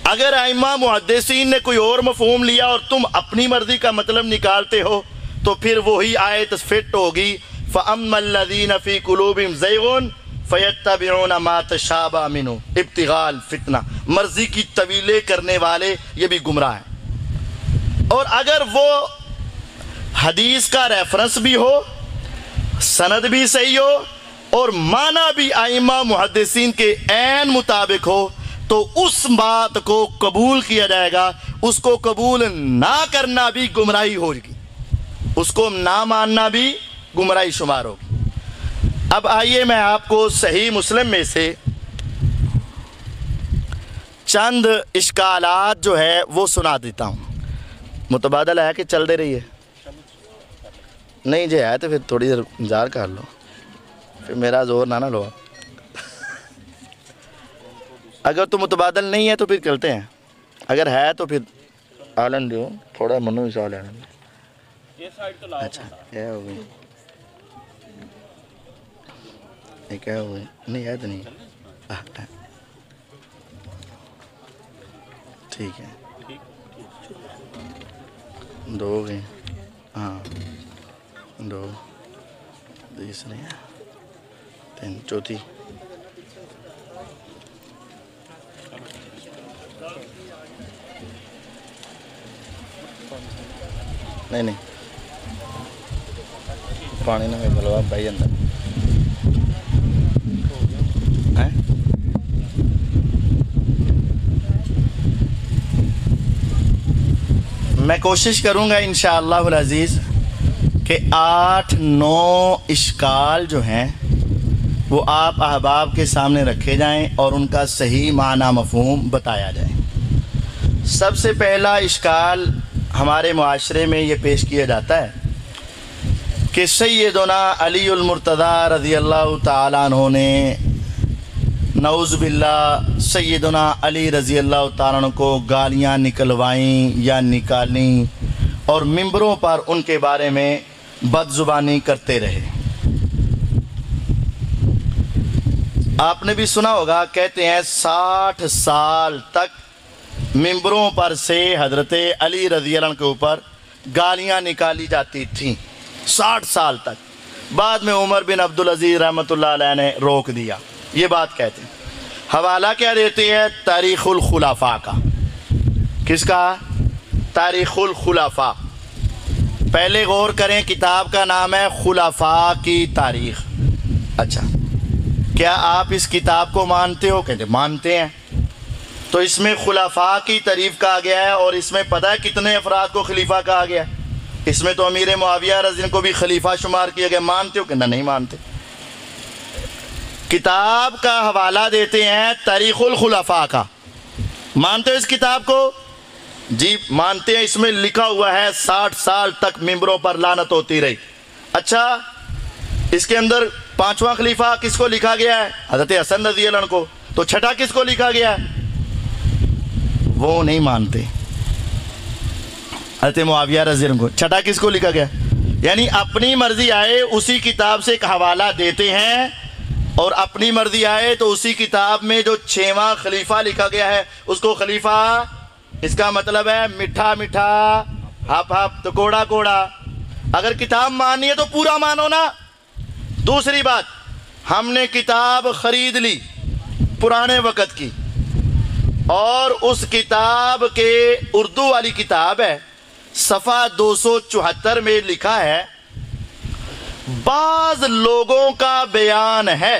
اگر ائمہ محدثین نے کوئی اور مفہوم لیا اور تم اپنی مرضی کا مطلب نکالتے ہو تو پھر وہی آیت فٹ ہوگی فَأَمَّا الَّذِينَ فِي قُلُوبِهِمْ زَيْغٌ فَيَتَّبِعُونَ مَا تَشَابَهَ مِنْهُ ابتغاء الفتنہ، مرضی کی طویلیں کرنے والے یہ بھی گمراہ ہیں۔ اور اگر وہ حدیث کا ریفرنس بھی ہو، سند بھی صحیح ہو اور معنی بھی ائمہ محدثین کے عین مطابق ہو تو اس بات کو قبول کیا جائے گا، اس کو قبول نہ کرنا بھی گمراہی ہوگی، اس کو نہ ماننا بھی گمراہی شمار ہوگی۔ اب آئیے میں آپ کو صحیح مسلم میں سے چند اشکالات جو ہے وہ سنا دیتا ہوں۔ متبادل ہے کہ چل دے رہی ہے؟ نہیں جو ہے تو پھر تھوڑی دیر انتظار کر لو، پھر میرا زور نہ لو۔ اگر تو متبادل نہیں ہے تو پھر چلتے ہیں، اگر ہے تو پھر آلن دیو تھوڑا منو حصہ لینا۔ اچھا کیا ہو گئی؟ یہ کیا ہو گئی؟ نہیں ہے تو نہیں، ٹھیک ہے، دو ہو گئی، ہاں دو، تیسری ہے، تین، چوتھی۔ نہیں پانی نہ ملوا بھائی اندر۔ میں کوشش کروں گا انشاءاللہ العزیز کہ 8-9 اشکال جو ہیں وہ آپ احباب کے سامنے رکھے جائیں اور ان کا صحیح معنی مفہوم بتایا جائے۔ سب سے پہلا اشکال ہمارے معاشرے میں یہ پیش کیا جاتا ہے کہ سیدنا علی المرتضیٰ رضی اللہ تعالیٰ عنہ نے نعوذ باللہ سیدنا علی رضی اللہ تعالیٰ عنہ کو گالیاں نکلوائیں یا نکالیں اور ممبروں پر ان کے بارے میں بد زبانی کرتے رہے۔ آپ نے بھی سنا ہوگا، کہتے ہیں 60 سال تک ممبروں پر سے حضرت علی رضی اللہ عنہ کے اوپر گالیاں نکالی جاتی تھیں، 60 سال تک۔ بعد میں عمر بن عبدالعزیز رحمۃ اللہ علیہ نے روک دیا۔ یہ بات کہتے ہیں۔ حوالہ کیا دیتے ہیں؟ تاریخ الخلفاء کا۔ کس کا؟ تاریخ الخلفاء۔ پہلے غور کریں، کتاب کا نام ہے خلفاء کی تاریخ۔ اچھا، کیا آپ اس کتاب کو مانتے ہو؟ کہتے مانتے ہیں۔ تو اس میں خلفاء کی تعریف کہا گیا ہے اور اس میں پتہ ہے کتنے افراد کو خلیفہ کہا گیا؟ اس میں تو امیر معاویہ رضی اللہ عنہ کو بھی خلیفہ شمار کیا گیا۔ مانتے ہو کہ نہیں مانتے؟ کتاب کا حوالہ دیتے ہیں تاریخ الخلفاء کا. مانتے ہو اس کتاب کو؟ جی مانتے ہیں. اس میں لکھا ہوا ہے 60 سال تک ممبروں پر لعنت ہوتی رہی. اچھا اس کے اندر 5واں خلیفہ کس کو لکھا گیا ہے؟ حضرت حسن رضی اللہ عنہ کو. تو چھٹا کس کو لکھا گیا ہے؟ وہ نہیں مانتے. حضرت معاویہ رضی اللہ عنہ کو. چھٹا کس کو لکھا گیا؟ یعنی اپنی مرضی آئے اسی کتاب سے ایک حوالہ دیتے ہیں، اور اپنی مرضی آئے تو اسی کتاب میں جو 6واں خلیفہ لکھا گیا ہے اس کو خلیفہ، اس کا مطلب ہے میٹھا میٹھا، ہپ ہپ تو کوڑا کوڑا. اگر کتاب ماننی ہے تو پورا مانو نا. دوسری بات، ہم نے کتاب خرید لی پرانے وقت کی، اور اس کتاب کے اردو والی کتاب ہے، صفحہ 274 میں لکھا ہے بعض لوگوں کا بیان ہے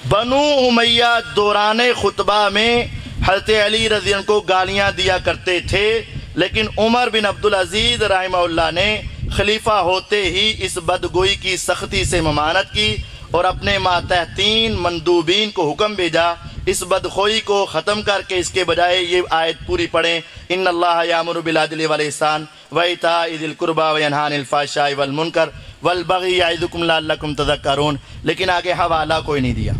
بنو امیہ دوران خطبہ میں حضرت علی رضی اللہ عنہ کو گالیاں دیا کرتے تھے، لیکن عمر بن عبدالعزیز رحمہ اللہ نے خلیفہ ہوتے ہی اس بدگوئی کی سختی سے ممانعت کی اور اپنے ماتحتین مندوبین کو حکم بھیجا اس بدخوئی کو ختم کر کے اس کے بجائے یہ آیت پوری پڑھیں، ان اللہ یامر بالعدل والاحسان وایتاء ذی القربی وینہی عن الفحشاء والمنکر والبغی یعظکم لعلکم تذکرون. لیکن آگے حوالہ کوئی نہیں دیا.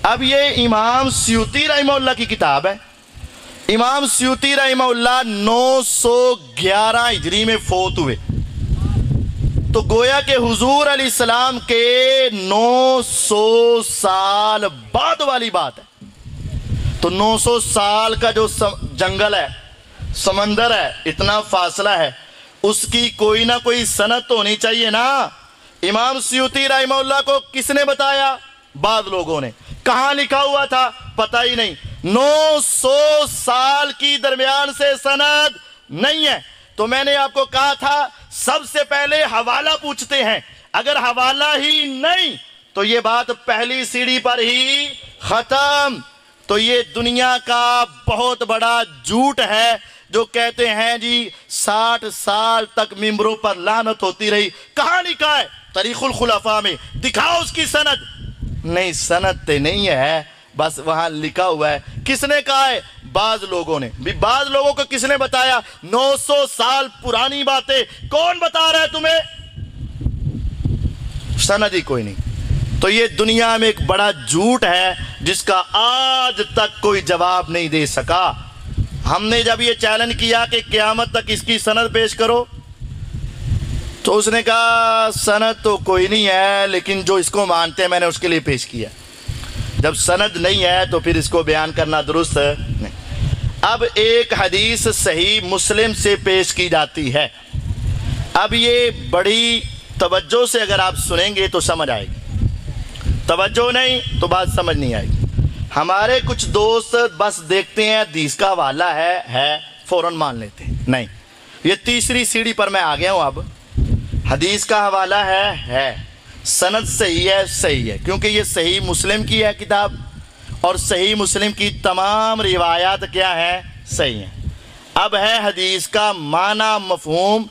اب یہ امام سیوطی رحمہ اللہ کی کتاب ہے. امام سیوطی رحمہ اللہ 911 ہجری میں فوت ہوئے، تو گویا کہ حضور علیہ السلام کے 900 سال بعد والی بات ہے. تو 900 سال کا جو جنگل ہے، سمندر ہے، اتنا فاصلہ ہے، اس کی کوئی نہ کوئی سند تو ہونی چاہیے نا. امام سیوطی رحمہ اللہ کو کس نے بتایا؟ بعض لوگوں نے. کہاں لکھا ہوا تھا؟ پتہ ہی نہیں. 900 سال کی درمیان سے سند نہیں ہے. تو میں نے آپ کو کہا تھا سب سے پہلے حوالہ پوچھتے ہیں. اگر حوالہ ہی نہیں تو یہ بات پہلی سیڑھی پر ہی ختم. تو یہ دنیا کا بہت بڑا جھوٹ ہے جو کہتے ہیں جی 60 سال تک ممبروں پر لعنت ہوتی رہی. کہاں لکھا ہے؟ تاریخ الخلفاء میں. دکھاؤ اس کی سند. نہیں، سند تے نہیں ہے، بس وہاں لکھا ہوا ہے. کس نے کہا ہے؟ بعض لوگوں نے. بھی بعض لوگوں کو کس نے بتایا؟ 900 سال پرانی باتیں کون بتا رہا ہے تمہیں؟ سند ہی کوئی نہیں. تو یہ دنیا میں ایک بڑا جھوٹ ہے جس کا آج تک کوئی جواب نہیں دے سکا. ہم نے جب یہ چیلنج کیا کہ قیامت تک اس کی سند پیش کرو تو اس نے کہا سند تو کوئی نہیں ہے، لیکن جو اس کو مانتے ہیں میں نے اس کے لیے پیش کیا. جب سند نہیں ہے تو پھر اس کو بیان کرنا درست نہیں. اب ایک حدیث صحیح مسلم سے پیش کی جاتی ہے. اب یہ بڑی توجہ سے اگر آپ سنیں گے تو سمجھ آئے گی، توجہ نہیں تو بات سمجھ نہیں آئے گی. ہمارے کچھ دوست بس دیکھتے ہیں حدیث کا حوالہ ہے فوراً مان لیتے ہیں. نہیں، یہ تیسری سیڑھی پر میں آ گیا ہوں. اب حدیث کا حوالہ ہے، سند صحیح ہے، کیونکہ یہ صحیح مسلم کی ہے کتاب، اور صحیح مسلم کی تمام روایات کیا ہیں؟ صحیح ہیں. اب ہے حدیث کا معنی مفہوم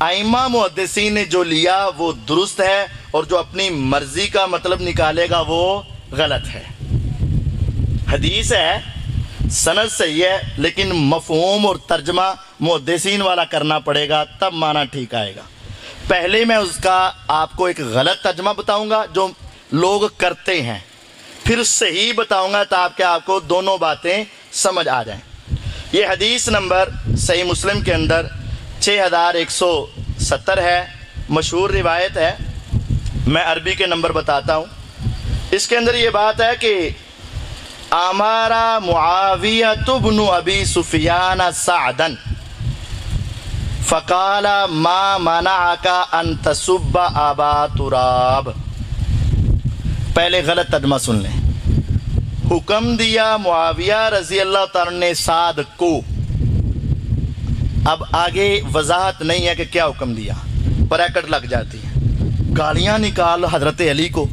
ائمہ محدثین نے جو لیا وہ درست ہے، اور جو اپنی مرضی کا مطلب نکالے گا وہ غلط ہے. حدیث ہے، سند صحیح ہے، لیکن مفہوم اور ترجمہ محدثین والا کرنا پڑے گا، تب معنی ٹھیک آئے گا. پہلے میں اس کا آپ کو ایک غلط ترجمہ بتاؤں گا جو لوگ کرتے ہیں، پھر صحیح بتاؤں گا تاکہ آپ کو دونوں باتیں سمجھ آ جائیں. یہ حدیث نمبر صحیح مسلم کے اندر 6170 ہے، مشہور روایت ہے. میں عربی کے نمبر بتاتا ہوں. اس کے اندر یہ بات ہے کہ امارا معاویہ بن ابی سفیان سعدا فقال ما منعک ان تسب ابا تراب. پہلے غلط ترجمہ سن لیں. حکم دیا معاویہ رضی اللہ تعالیٰ نے سعد کو. اب آگے وضاحت نہیں ہے کہ کیا حکم دیا، بریکٹ لگ جاتی ہے. گالیاں نکال حضرت علی کو،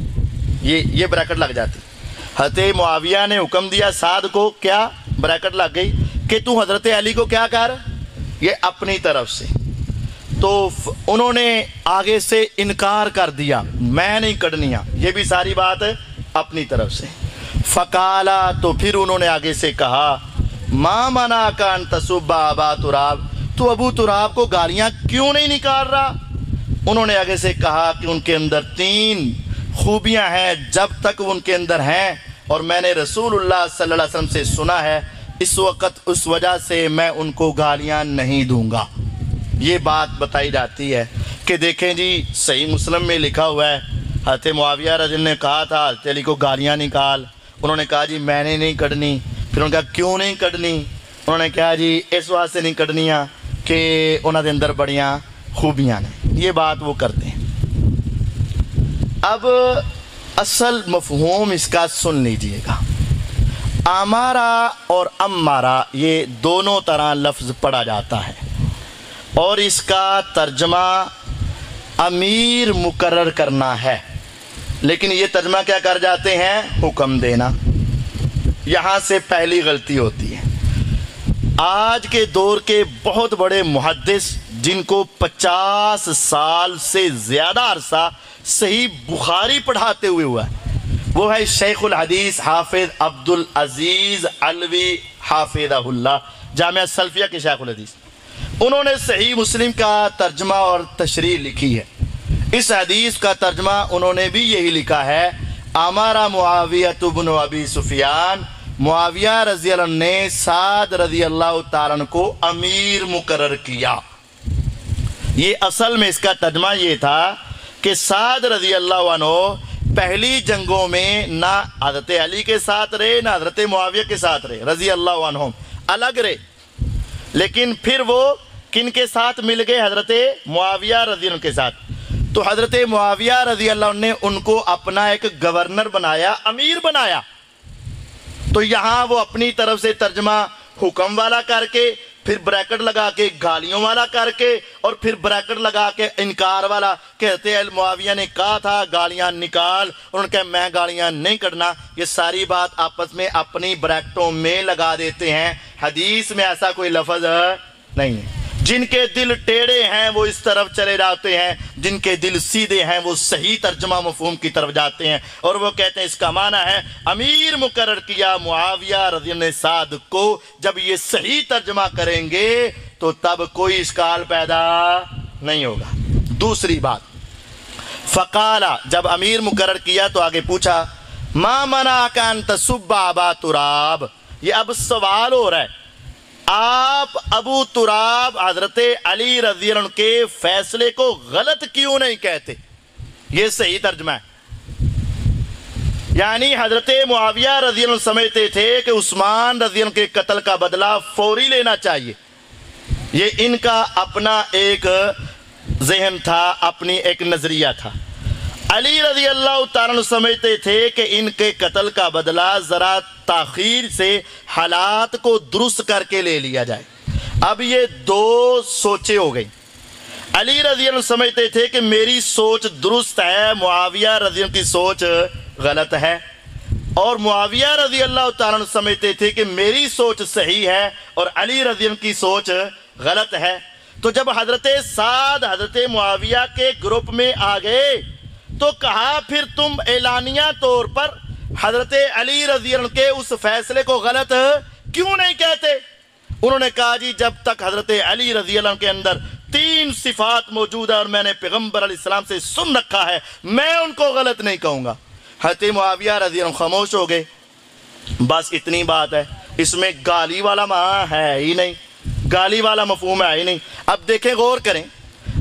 یہ بریکٹ لگ جاتی. حضرت معاویہ نے حکم دیا سعد کو، کیا بریکٹ لگ گئی کہ تو حضرت علی کو کیا کر، یہ اپنی طرف سے. تو انہوں نے آگے سے انکار کر دیا، میں نہیں کرنی. یہ بھی ساری بات اپنی طرف سے۔ فقالا، تو پھر انہوں نے آگے سے کہا، ما منعک ان تسب ابا تراب، تو ابو تراب کو گالیاں کیوں نہیں نکال رہا؟ انہوں نے آگے سے کہا کہ ان کے اندر 3 خوبیاں ہیں، جب تک ان کے اندر ہیں اور میں نے رسول اللہ صلی اللہ علیہ وسلم سے سنا ہے، اس وقت اس وجہ سے میں ان کو گالیاں نہیں دوں گا۔ یہ بات بتائی جاتی ہے کہ دیکھیں جی، صحیح مسلم میں لکھا ہوا ہے، حضرت معاویہ رضی اللہ عنہ نے کہا تھا حضرت علی کو گالیاں نکال، انہوں نے کہا جی میں نے نہیں کڑنی۔ پھر انہوں نے کہا کیوں نہیں کڑنی؟ انہوں نے کہا جی اس واسطے نہیں کڑنیاں کہ انہوں دے اندر بڑیاں خوبیاں نے۔ یہ بات وہ کرتے ہیں۔ اب اصل مفہوم اس کا سن لیجئے گا۔ آمارا اور امارا یہ دونوں طرح لفظ پڑھا جاتا ہے، اور اس کا ترجمہ امیر مقرر کرنا ہے، لیکن یہ ترجمہ کیا کر جاتے ہیں؟ حکم دینا۔ یہاں سے پہلی غلطی ہوتی ہے۔ آج کے دور کے بہت بڑے محدث جن کو 50 سال سے زیادہ عرصہ صحیح بخاری پڑھاتے ہوئے ہوا ہے، وہ ہے شیخ الحدیث حافظ عبدالعزیز علوی حافظہ اللہ، جامعہ سلفیہ کے شیخ الحدیث۔ انہوں نے صحیح مسلم کا ترجمہ اور تشریح لکھی ہے۔ اس حدیث کا ترجمہ انہوں نے بھی یہی لکھا ہے، امارا معاویہ بن ابی سفیان، معاویہ رضی اللہ عنہ نے سعد رضی اللہ تعالیٰ عنہ کو امیر مقرر کیا۔ یہ اصل میں اس کا ترجمہ یہ تھا کہ سعد رضی اللہ عنہ پہلی جنگوں میں نہ حضرت علی کے ساتھ رہے نہ حضرت معاویہ کے ساتھ رہے، رضی اللہ عنہم الگ رہے، لیکن پھر وہ کن کے ساتھ مل گئے؟ حضرت معاویہ رضی اللہ عنہ کے ساتھ۔ تو حضرت معاویہ رضی اللہ عنہ نے ان کو اپنا ایک گورنر بنایا، امیر بنایا۔ تو یہاں وہ اپنی طرف سے ترجمہ حکم والا کر کے، پھر بریکٹ لگا کے گالیوں والا کر کے، اور پھر بریکٹ لگا کے انکار والا، کہتے ہیں معاویہ نے کہا تھا گالیاں نکال، انہوں نے کہا میں گالیاں نہیں کرنا۔ یہ ساری بات آپس میں اپنی بریکٹوں میں لگا دیتے ہیں۔ حدیث میں ایسا کوئی لفظ نہیں ہے۔ جن کے دل ٹیڑے ہیں وہ اس طرف چلے جاتے ہیں، جن کے دل سیدھے ہیں وہ صحیح ترجمہ مفہوم کی طرف جاتے ہیں، اور وہ کہتے ہیں اس کا معنی ہے امیر مقرر کیا معاویہ رضی اللہ عنہ سعد کو۔ جب یہ صحیح ترجمہ کریں گے تو تب کوئی اشکال پیدا نہیں ہوگا۔ دوسری بات، فقالا، جب امیر مقرر کیا تو آگے پوچھا ما منعک ان تسب ابا تراب۔ یہ اب سوال ہو رہا ہے، آپ ابو تراب حضرت علی رضی اللہ عنہ کے فیصلے کو غلط کیوں نہیں کہتے؟ یہ صحیح ترجمہ ہے۔ یعنی حضرت معاویہ رضی اللہ عنہ سمجھتے تھے کہ عثمان رضی اللہ عنہ کے قتل کا بدلہ فوری لینا چاہیے۔ یہ ان کا اپنا ایک ذہن تھا، اپنی ایک نظریہ تھا۔ علی رضی اللہ تعالیٰ عنہ سمجھتے تھے کہ ان کے قتل کا بدلہ ذرا تاخیر سے حالات کو درست کر کے لے لیا جائے۔ اب یہ دو سوچیں ہو گئی۔ علی رضی اللہ عنہ سمجھتے تھے کہ میری سوچ درست ہے، معاویہ رضی اللہ عنہ کی سوچ غلط ہے، اور معاویہ رضی اللہ تعالیٰ عنہ سمجھتے تھے کہ میری سوچ صحیح ہے اور علی رضی اللہ عنہ کی سوچ غلط ہے۔ تو جب حضرت سعد حضرت معاویہ کے گروپ میں آ گئے تو کہا پھر تم اعلانیہ طور پر حضرت علی رضی اللہ عنہ کے اس فیصلے کو غلط کیوں نہیں کہتے؟ انہوں نے کہا جی جب تک حضرت علی رضی اللہ عنہ کے اندر 3 صفات موجود ہے اور میں نے پیغمبر علیہ السلام سے سن رکھا ہے، میں ان کو غلط نہیں کہوں گا۔ حضرت معاویہ رضی اللہ عنہ خاموش ہو گئے۔ بس اتنی بات ہے، اس میں گالی والا معنی ہے ہی نہیں، گالی والا مفہوم ہے ہی نہیں۔ اب دیکھیں، غور کریں،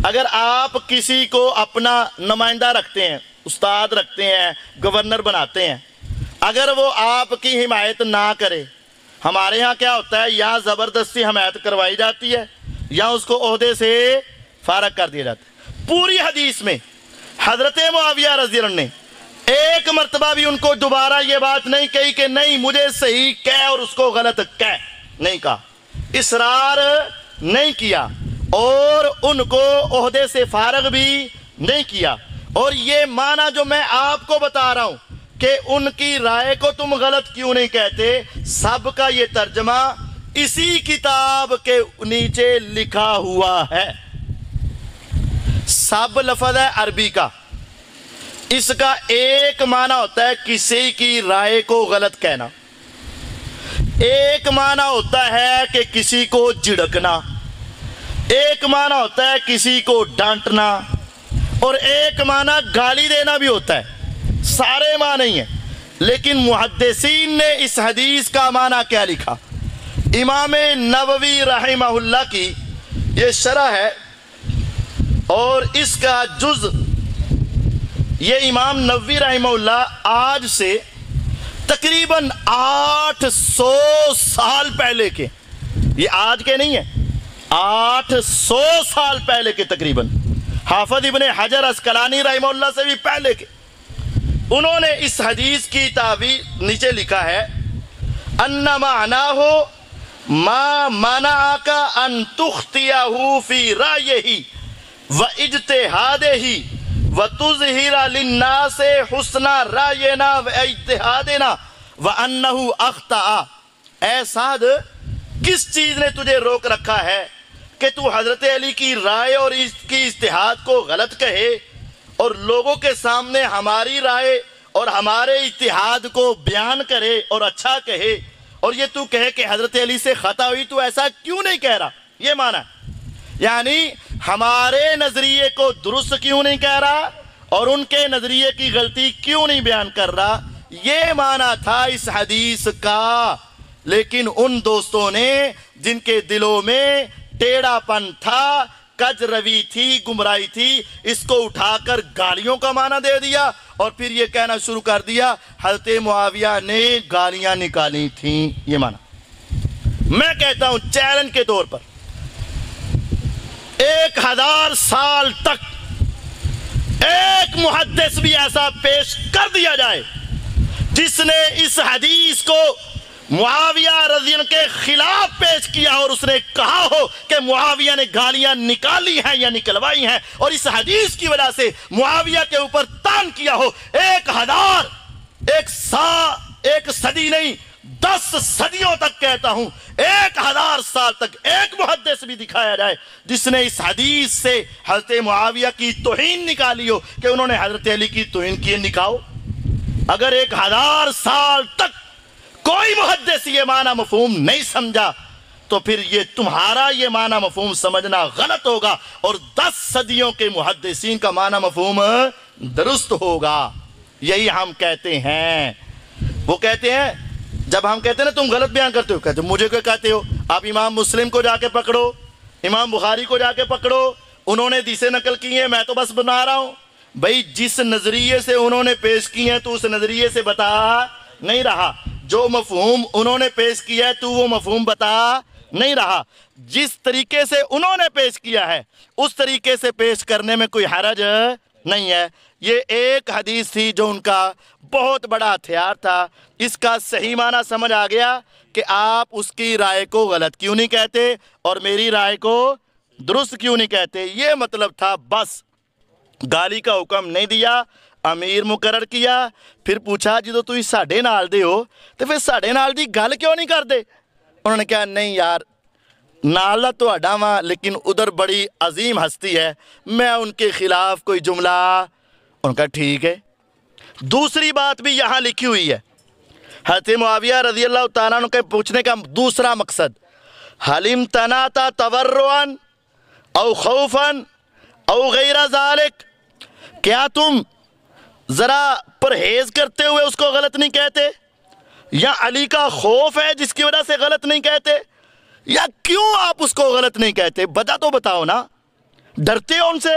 اگر آپ کسی کو اپنا نمائندہ رکھتے ہیں، استاد رکھتے ہیں، گورنر بناتے ہیں، اگر وہ آپ کی حمایت نہ کرے، ہمارے ہاں کیا ہوتا ہے، یا زبردستی حمایت کروائی جاتی ہے یا اس کو عہدے سے فارغ کر دیا جاتا ہے۔ پوری حدیث میں حضرت معاویہ رضی اللہ عنہ نے ایک مرتبہ بھی ان کو دوبارہ یہ بات نہیں کہی کہ نہیں مجھے صحیح کہہ اور اس کو غلط کہہ، نہیں کہا، اصرار نہیں کیا، اور ان کو عہدے سے فارغ بھی نہیں کیا۔ اور یہ معنی جو میں آپ کو بتا رہا ہوں کہ ان کی رائے کو تم غلط کیوں نہیں کہتے، سب کا یہ ترجمہ اسی کتاب کے نیچے لکھا ہوا ہے۔ سب لفظ ہے عربی کا، اس کا ایک معنی ہوتا ہے کسی کی رائے کو غلط کہنا، ایک معنی ہوتا ہے کہ کسی کو جھڑکنا، ایک معنی ہوتا ہے کسی کو ڈانٹنا، اور ایک معنی گالی دینا بھی ہوتا ہے۔ سارے معنی نہیں ہیں، لیکن محدثین نے اس حدیث کا معنی کیا لکھا؟ امام نووی رحمہ اللہ کی یہ شرح ہے، اور اس کا جز یہ امام نووی رحمہ اللہ آج سے تقریباً 800 سال پہلے کے، یہ آج کے نہیں ہیں، 800 سال پہلے کے تقریباً، حافظ ابن حجر عسقلانی رحمہ اللہ سے بھی پہلے کے، انہوں نے اس حدیث کی تعبیر نیچے لکھا ہے، ان معناہ ما منعک ان تخطئہ فی رأیہ واجتہادہ وتظہر للناس حسن رأینا واجتہادنا وانہ اخطأ۔ اے سعد، کس چیز نے تجھے روک رکھا ہے کہ تو حضرت علی کی رائے اور اس کی اجتہاد کو غلط کہے اور لوگوں کے سامنے ہماری رائے اور ہمارے اجتہاد کو بیان کرے اور اچھا کہے، اور یہ تو کہے کہ حضرت علی سے خطا ہوئی، تو ایسا کیوں نہیں کہہ رہا؟ یہ معنی ہے، یعنی ہمارے نظریے کو درست کیوں نہیں کہہ رہا اور ان کے نظریے کی غلطی کیوں نہیں بیان کر رہا، یہ معنی تھا اس حدیث کا۔ لیکن ان دوستوں نے جن کے دلوں میں ٹیڑھا پن تھا، کج روی تھی، گمراہی تھی، اس کو اٹھا کر گالیوں کا معنی دے دیا، اور پھر یہ کہنا شروع کر دیا حضرت معاویہ نے گالیاں نکالی تھیں۔ یہ معنی میں کہتا ہوں چیلنج کے طور پر، 1000 سال تک ایک محدث بھی ایسا پیش کر دیا جائے جس نے اس حدیث کو معاویہ رضی اللہ کے خلاف پیش کیا اور اس نے کہا ہو کہ معاویہ نے گالیاں نکالی ہیں یا نکلوائی ہیں اور اس حدیث کی وجہ سے معاویہ کے اوپر تان کیا ہو، 1000 ایک صدی نہیں 10 صدیوں تک کہتا ہوں، 1000 سال تک ایک محدث بھی دکھایا جائے جس نے اس حدیث سے حضرت معاویہ کی توہین نکالی ہو کہ انہوں نے حضرت علی کی توہین کی، نکاؤ۔ اگر 1000 سال تک کوئی محدث یہ معنی مفہوم نہیں سمجھا تو پھر یہ تمہارا یہ معنی مفہوم سمجھنا غلط ہوگا، اور 10 صدیوں کے محدثین کا معنی مفہوم درست ہوگا۔ یہی ہم کہتے ہیں۔ وہ کہتے ہیں جب ہم کہتے ہیں نا تم غلط بیان کرتے ہو، کہتے ہو مجھے کیا کہتے ہو؟ آپ امام مسلم کو جا کے پکڑو، امام بخاری کو جا کے پکڑو، انہوں نے حدیثیں نقل کی ہیں، میں تو بس بنا رہا ہوں۔ بھئی جس نظریے سے انہوں نے پیش کی ہیں تو اس نظریے سے بتا نہیں رہا، جو مفہوم انہوں نے پیش کیا ہے تو وہ مفہوم بتا نہیں رہا، جس طریقے سے انہوں نے پیش کیا ہے اس طریقے سے پیش کرنے میں کوئی حرج نہیں ہے۔ یہ ایک حدیث تھی جو ان کا بہت بڑا ہتھیار تھا، اس کا صحیح معنی سمجھ آ گیا کہ آپ اس کی رائے کو غلط کیوں نہیں کہتے اور میری رائے کو درست کیوں نہیں کہتے، یہ مطلب تھا۔ بس گالی کا حکم نہیں دیا، امیر مقرر کیا، پھر پوچھا جدو تھی ساڈے نال دے ہو تو پھر ساڈے نال دی گل کیوں نہیں کر دے؟ انہوں نے کہا نہیں یار نال تو اڈا ماں، لیکن ادھر بڑی عظیم ہستی ہے، میں ان کے خلاف کوئی جملہ، ان کا ٹھیک ہے۔ دوسری بات بھی یہاں لکھی ہوئی ہے، حضرت معاویہ رضی اللہ تعالیٰ عنہ کے پوچھنے کا دوسرا مقصد، حل امتنعت تورعا او خوفا او غیر ذالک، کیا تم ذرا پرہیز کرتے ہوئے اس کو غلط نہیں کہتے، یا علی کا خوف ہے جس کی وجہ سے غلط نہیں کہتے، یا کیوں آپ اس کو غلط نہیں کہتے؟ بتا تو بتاؤ نا، ڈرتے ہو ان سے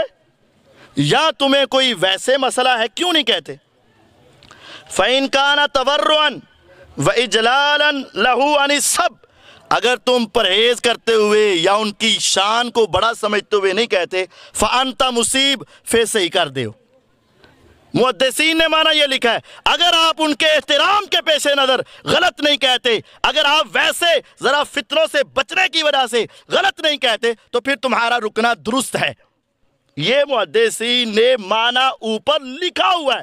یا تمہیں کوئی ویسے مسئلہ ہے کیوں نہیں کہتے؟ فَإِن كَانَ تَوَرُّعًا وَإِجْلَالًا لَهُ عَنِ السَّبْ، اگر تم پرہیز کرتے ہوئے یا ان کی شان کو بڑا سمجھتے ہوئے نہیں کہتے، فَأَنْتَ مُصِیب، پھر صحیح کر دیو۔ محدثین نے معنی یہ لکھا ہے اگر آپ ان کے احترام کے پیش نظر غلط نہیں کہتے، اگر آپ ویسے ذرا فتنوں سے بچنے کی وجہ سے غلط نہیں کہتے تو پھر تمہارا رکنا درست ہے۔ یہ محدثین نے معنی اوپر لکھا ہوا ہے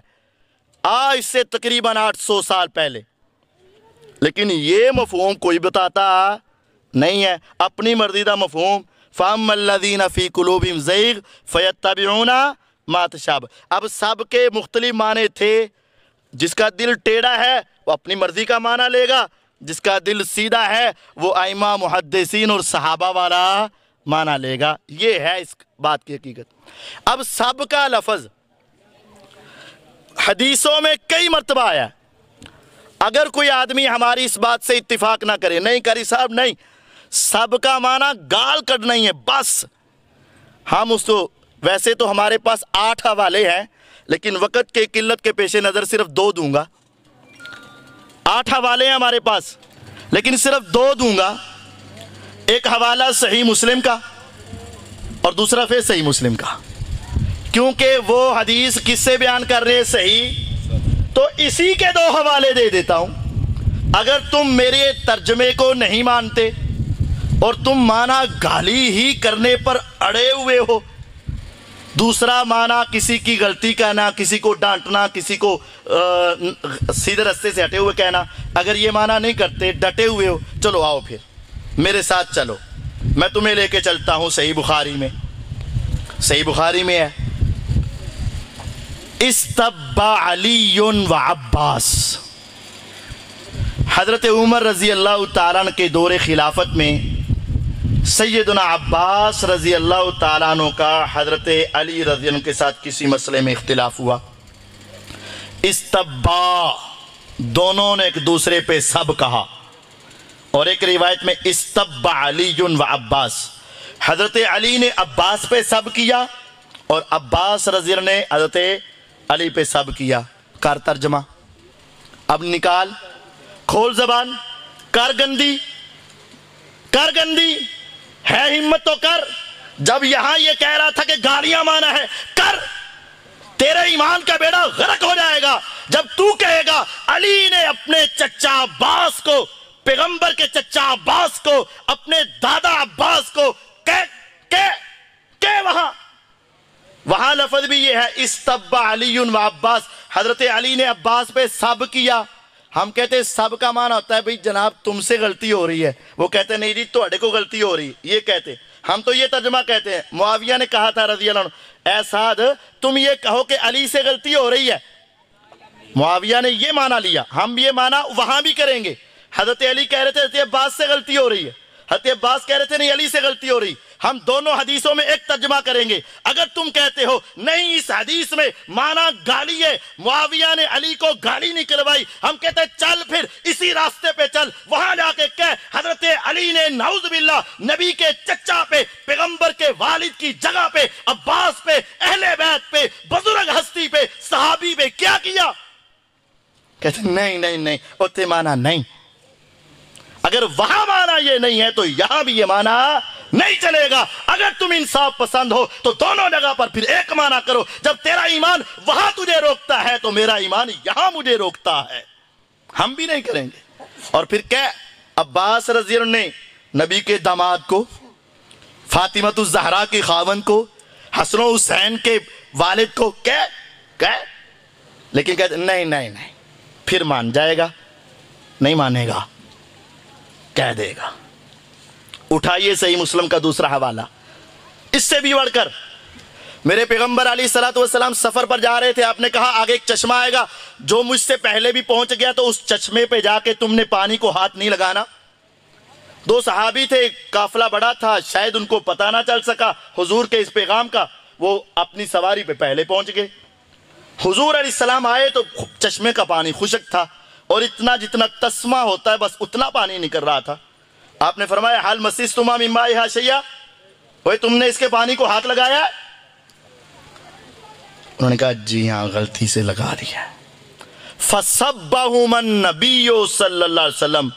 آج سے تقریباً 800 سال پہلے، لیکن یہ مفہوم کوئی بتاتا نہیں ہے، اپنی مرضی کا مفہوم۔ فَأَمَّا الَّذِينَ فِي قُلُوبِهِمْ زَيْغٌ فَيَتَّبِعُونَ ما تشابہ. اب سب کے مختلف معنی تھے. جس کا دل ٹیڑھا ہے وہ اپنی مرضی کا معنی لے گا, جس کا دل سیدھا ہے وہ ائمہ محدثین اور صحابہ والا معنی لے گا. یہ ہے اس بات کی حقیقت. اب سب کا لفظ حدیثوں میں کئی مرتبہ آیا. اگر کوئی آدمی ہماری اس بات سے اتفاق نہ کرے, نہیں قاری صاحب نہیں, سب کا معنی گال کٹنا ہی ہے بس, ہم اس کو, ویسے تو ہمارے پاس 8 حوالے ہیں لیکن وقت کے قلت کے پیش نظر صرف 2 دوں گا. 8 حوالے ہیں ہمارے پاس لیکن صرف 2 دوں گا. ایک حوالہ صحیح مسلم کا اور دوسرا پھر صحیح مسلم کا, کیونکہ وہ حدیث کس سے بیان کر رہے ہیں, صحیح, تو اسی کے 2 حوالے دے دیتا ہوں. اگر تم میرے ترجمے کو نہیں مانتے اور تم معنی گالی ہی کرنے پر اڑے ہوئے ہو, دوسرا معنی کسی کی غلطی کہنا, کسی کو ڈانٹنا, کسی کو سیدھے رستے سے ہٹے ہوئے کہنا, اگر یہ معنی نہیں کرتے, ڈٹے ہوئے ہو, چلو آؤ پھر میرے ساتھ چلو, میں تمہیں لے کے چلتا ہوں. صحیح بخاری میں, صحیح بخاری میں ہے, استبا علی و عباس. حضرت عمر رضی اللہ تعالیٰ عنہ کے دور خلافت میں سیدنا عباس رضی اللہ تعالیٰ عنہ کا حضرت علی رضی اللہ عنہ کے ساتھ کسی مسئلے میں اختلاف ہوا. استبا, دونوں نے ایک دوسرے پہ سب کہا, اور ایک روایت میں استبا علی و عباس, حضرت علی نے عباس پہ سب کیا اور عباس رضی اللہ عنہ نے حضرت علی پہ سب کیا. کر ترجمہ, اب نکال, کھول زبان, کر گندی, کر گندی ہے ہمت تو کر. جب یہاں یہ کہہ رہا تھا کہ گالیاں مانا ہے, کر, تیرے ایمان کا بیڑا غرق ہو جائے گا جب تو کہے گا علی نے اپنے چچا عباس کو, پیغمبر کے چچا عباس کو, اپنے دادا عباس کو وہاں لفظ بھی یہ ہے استبا علی و عباس, حضرت علی نے عباس پہ سب کیا. ہم کہتے ہیں سب کا معنی ہوتا ہے بھئی جناب تم سے غلطی ہو رہی ہے, وہ کہتے ہیں نہیں جی تہاڈے کو غلطی ہو رہی, یہ کہتے. ہم تو یہ ترجمہ کہتے ہیں. معاویہ نے کہا تھا رضی اللہ عنہ, اے سعد تم یہ کہو کہ علی سے غلطی ہو رہی ہے. معاویہ نے یہ معنی لیا, ہم یہ معنی وہاں بھی کریں گے. حضرت علی کہہ رہے تھے حضرت عباس سے غلطی ہو رہی ہے, حضرت عباس کہہ رہے تھے نہیں علی سے غلطی ہو رہی. ہم دونوں حدیثوں میں ایک ترجمہ کریں گے. اگر تم کہتے ہو نہیں اس حدیث میں معنی گالی ہے, معاویہ نے علی کو گالی نکلوائی, ہم کہتے ہیں چل پھر اسی راستے پہ چل, وہاں جا کے کہہ حضرت علی نے نعوذ باللہ نبی کے چچا پہ, پیغمبر کے والد کی جگہ پہ, عباس پہ, اہل بیت پہ, بزرگ ہستی پہ, صحابی پہ کیا کیا. کہتے ہیں نہیں نہیں نہیں اتنے معنی نہیں. اگر وہاں معنی یہ نہیں ہے تو یہاں بھی یہ معنی نہیں چلے گا. اگر تم انصاف پسند ہو تو دونوں جگہ پر پھر ایک معنی کرو. جب تیرا ایمان وہاں تجھے روکتا ہے تو میرا ایمان یہاں مجھے روکتا ہے, ہم بھی نہیں کریں گے. اور پھر کہ عباس رضی اللہ عنہ نے نبی کے داماد کو, فاطمہ الزہرا کے خاوند کو, حسن و حسین کے والد کو لیکن کہتے نہیں نہیں نہیں, پھر مان جائے گا, نہیں مانے گا, کہہ دے گا. اٹھائیے صحیح مسلم کا دوسرا حوالہ. اس سے بھی بڑھ کر میرے پیغمبر علیہ الصلوۃ والسلام سفر پر جا رہے تھے, آپ نے کہا آگے ایک چشمہ آئے گا, جو مجھ سے پہلے بھی پہنچ گیا تو اس چشمے پہ جا کے تم نے پانی کو ہاتھ نہیں لگانا. 2 صحابی تھے, قافلہ بڑا تھا, شاید ان کو پتہ نہ چل سکا حضور کے اس پیغام کا, وہ اپنی سواری پہ پہلے پہنچ گئے. حضور علیہ السلام آئے تو چشمے کا پانی خشک تھا, اور اتنا جتنا تسمہ ہوتا ہے بس اتنا پانی نکل رہا تھا. آپ نے فرمایا حال مسستما من مائها شیئا, وہ تم نے اس کے پانی کو ہاتھ لگایا ہے؟ انہوں نے کہا جی ہاں غلطی سے لگا دیا. فَصَبَّهُمَ النَّبِيُّ صلی اللہ علیہ وسلم,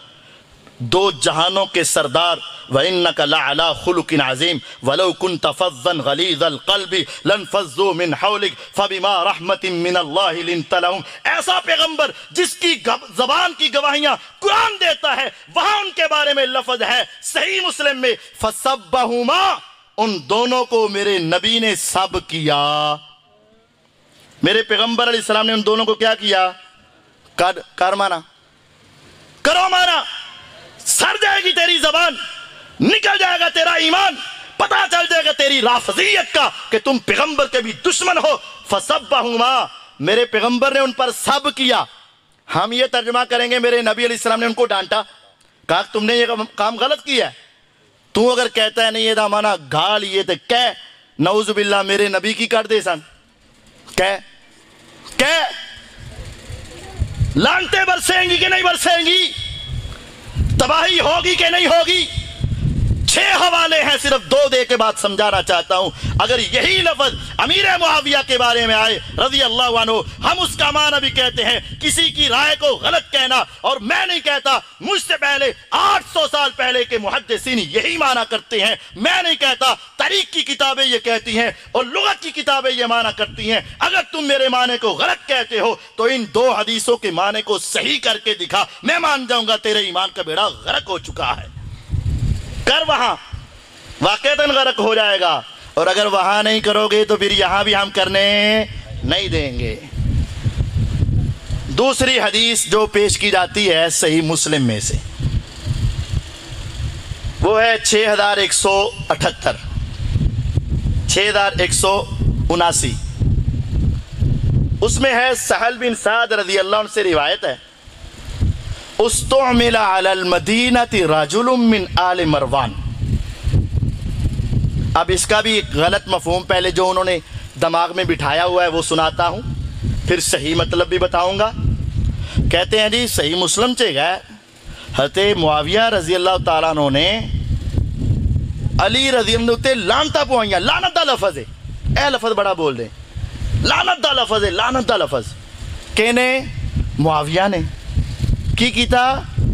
2 جہانوں کے سردار, وَإِنَّكَ لَعَلَىٰ خُلُقٍ عَظِيمٍ وَلَوْ كُنْتَ فَظًّا غَلِيظَ الْقَلْبِ لَانفَضُّوا مِنْ حَوْلِكَ فَبِمَا رَحْمَةٍ مِّنَ اللَّهِ لِنتَ لَهُمْ. ایسا پیغمبر جس کی زبان کی گواہیاں قرآن دیتا ہے, وہاں ان کے بارے میں لفظ ہے صحیح مسلم میں فَصَبَّهُمَا, ان دونوں کو میرے نبی نے سب کیا. میرے پیغمبر علیہ السلام نے ان دونوں کو کیا کیا؟ کر مانا, کرو مانا, سر جائے گی تیری زبان, نکل جائے گا تیرا ایمان, پتہ چل جائے گا تیری رافضیت کا کہ تم پیغمبر کے بھی دشمن ہو۔ فَصَبَّهُمَا، میرے پیغمبر نے ان پر سب کیا۔ ہم یہ ترجمہ کریں گے میرے نبی علیہ السلام نے ان کو ڈانٹا، کہا تم نے یہ کام غلط کیا ہے۔ تو اگر کہتا ہے نہیں یہ دا مانا گال یہ تو کہہ نعوذ باللہ میرے نبی کی کر دے سن، کہہ لانتے برسیں گی کہ نہیں برسیں گی، تباہی ہوگی کہ نہیں ہوگی۔ 6 حوالے ہیں، صرف 2 دے کے بعد سمجھانا چاہتا ہوں۔ اگر یہی لفظ امیر معاویہ کے بارے میں آئے رضی اللہ عنہ، ہم اس کا معنی بھی کہتے ہیں کسی کی رائے کو غلط کہنا، اور میں نہیں کہتا، مجھ سے پہلے 800 سال پہلے کے محدثین یہی معنی کرتے ہیں، میں نہیں کہتا، تاریخ کی کتابیں یہ کہتی ہیں اور لغت کی کتابیں یہ معنی کرتی ہیں۔ اگر تم میرے معنی کو غلط کہتے ہو تو ان 2 حدیثوں کے معنی کو صحیح کر کے دکھا، میں مان جاؤں گا تیرے ایمان کا بیڑا غرق ہو چکا ہے۔ کر وہاں واقعتاً غرق ہو جائے گا، اور اگر وہاں نہیں کرو گے تو پھر یہاں بھی ہم کرنے نہیں دیں گے۔ دوسری حدیث جو پیش کی جاتی ہے صحیح مسلم میں سے، وہ ہے 6178 6179۔ اس میں ہے سہل بن سعد رضی اللہ عنہ سے روایت ہے، استعمل علی المدینہ رجل من آل مروان۔ اب اس کا بھی ایک غلط مفہوم پہلے جو انہوں نے دماغ میں بٹھایا ہوا ہے وہ سناتا ہوں، پھر صحیح مطلب بھی بتاؤں گا۔ کہتے ہیں جی صحیح مسلم چے گئے حضرت معاویہ رضی اللہ تعالیٰ عنہ نے علی رضی اللہ عنہ تے لانتا پوائیاں، لعنت دا لفظ ہے، اے لفظ بڑا بول دیں، لعنت دا لفظ ہے، لعنت دا لفظ کہنے معاویہ نے کی کیتا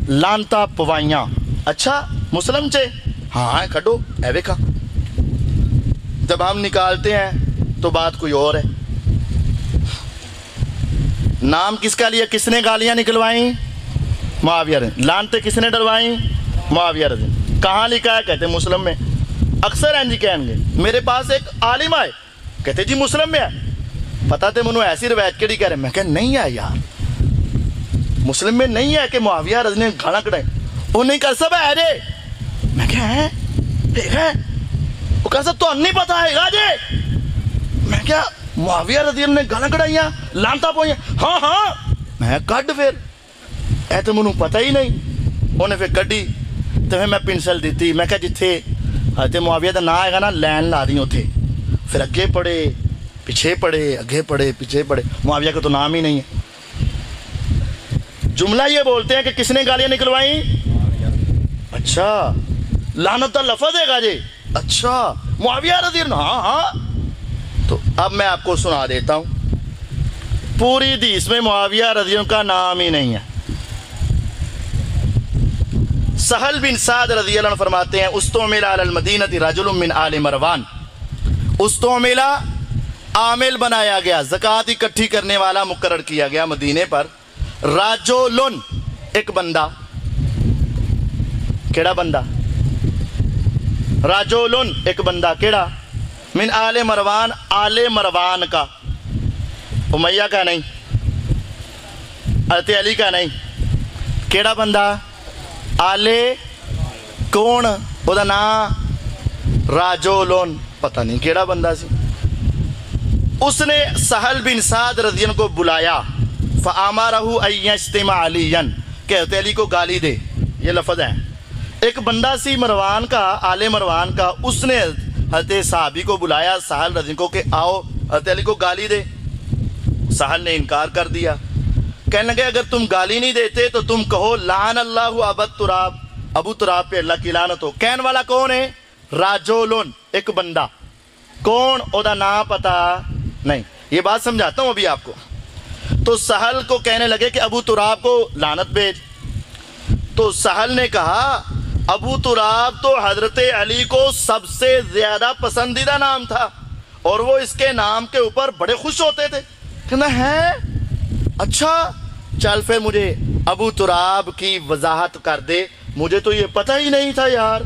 لانتا پوائیاں۔ اچھا مسلم چے ہاں کھڑو اے ویکھا، جب ہم نکالتے ہیں تو بات کوئی اور ہے۔ نام کس کا لیا، کس نے گالیاں نکلوائیں؟ معاویہ رضی۔ لانتے کس نے ڈلوائیں؟ معاویہ رضی۔ کہاں لکھا ہے؟ کہتے مسلم میں۔ اکثر ہیں جی کہیں گے، میرے پاس ایک عالم آئے کہتے جی مسلم میں ہے، پتہ تے منو ایسی روایت کیڑی کہہ رہے، میں کہا نہیں ہے یار مسلم میں نہیں ہے کہ معاویہ رضی نے گھانا کڑائیں، وہ نہیں کر سب ہے جے، میں کہا ہے وہ کہا تو نہیں پتا ہے گا جے، میں کیا معاویہ رضی اللہ نے گانا کڑائیاں لانتا پوئیاں، ہاں ہاں میں کڈ پھر اے تو منو پتہ ہی نہیں، انہیں پھر کڈی تو پھر میں پنسل دیتی، میں کہا جتھے حضرت معاویہ دا نا آئے گا نا لین لا دی اتھے، پھر اگے پڑھے پیچھے پڑھے اگے پڑھے پیچھے پڑھے، معاویہ کا تو نام ہی نہیں ہے۔ جملہ یہ بولتے ہیں کہ کس نے گالیاں نکلوائیں؟ اچھا لعنت دا لفظ ہے گا جی، اچھا معاویہ رضی اللہ، ہاں ہاں۔ تو اب میں آپ کو سنا دیتا ہوں، پوری حدیث میں معاویہ رضی اللہ کا نام ہی نہیں ہے۔ سہل بن سعد رضی اللہ عنہ فرماتے ہیں استعمل علی المدینہ رجل من آل مروان، استعمل عامل بنایا گیا، زکوٰۃ اکٹھی کرنے والا مقرر کیا گیا مدینے پر، رجل ایک بندہ، کیڑا بندہ؟ رجل ایک بندہ، کیڑا؟ من آل مروان، آل مروان کا، امیہ کا نہیں، حضرت علی کا نہیں، کیڑا بندہ؟ آل کون؟ او دا نام رجل، پتہ نہیں کیڑا بندہ سی۔ اس نے سہل بن سعد رضی اللہ عنہ کو بلایا، فَآمَرَهُ أَن يَجْتَمِعَ عَلِيًّا، کہ حضرت علی کو گالی دے، یہ لفظ ہے۔ ایک بندہ سی مروان کا، آل مروان کا، اس نے حضرت صحابی کو بلایا سہل رضی کو کہ آؤ حضرت علی کو گالی دے۔ سہل نے انکار کر دیا، کہنے لگے اگر تم گالی نہیں دیتے تو تم کہو لعن اللہ ابا تراب، ابو تراب پہ اللہ کی لعنت ہو۔ کہن والا کون ہے؟ رجل ایک بندہ، کون؟ او دا نام پتا نہیں۔ یہ بات سمجھاتا ہوں ابھی آپ کو۔ تو سہل کو کہنے لگے کہ ابو تراب کو لعنت بھیج، تو سہل نے کہا ابو تراب تو حضرت علی کو سب سے زیادہ پسندیدہ نام تھا اور وہ اس کے نام کے اوپر بڑے خوش ہوتے تھے۔ کہنا ہے اچھا چل پھر مجھے ابو تراب کی وضاحت کر دے، مجھے تو یہ پتہ ہی نہیں تھا یار۔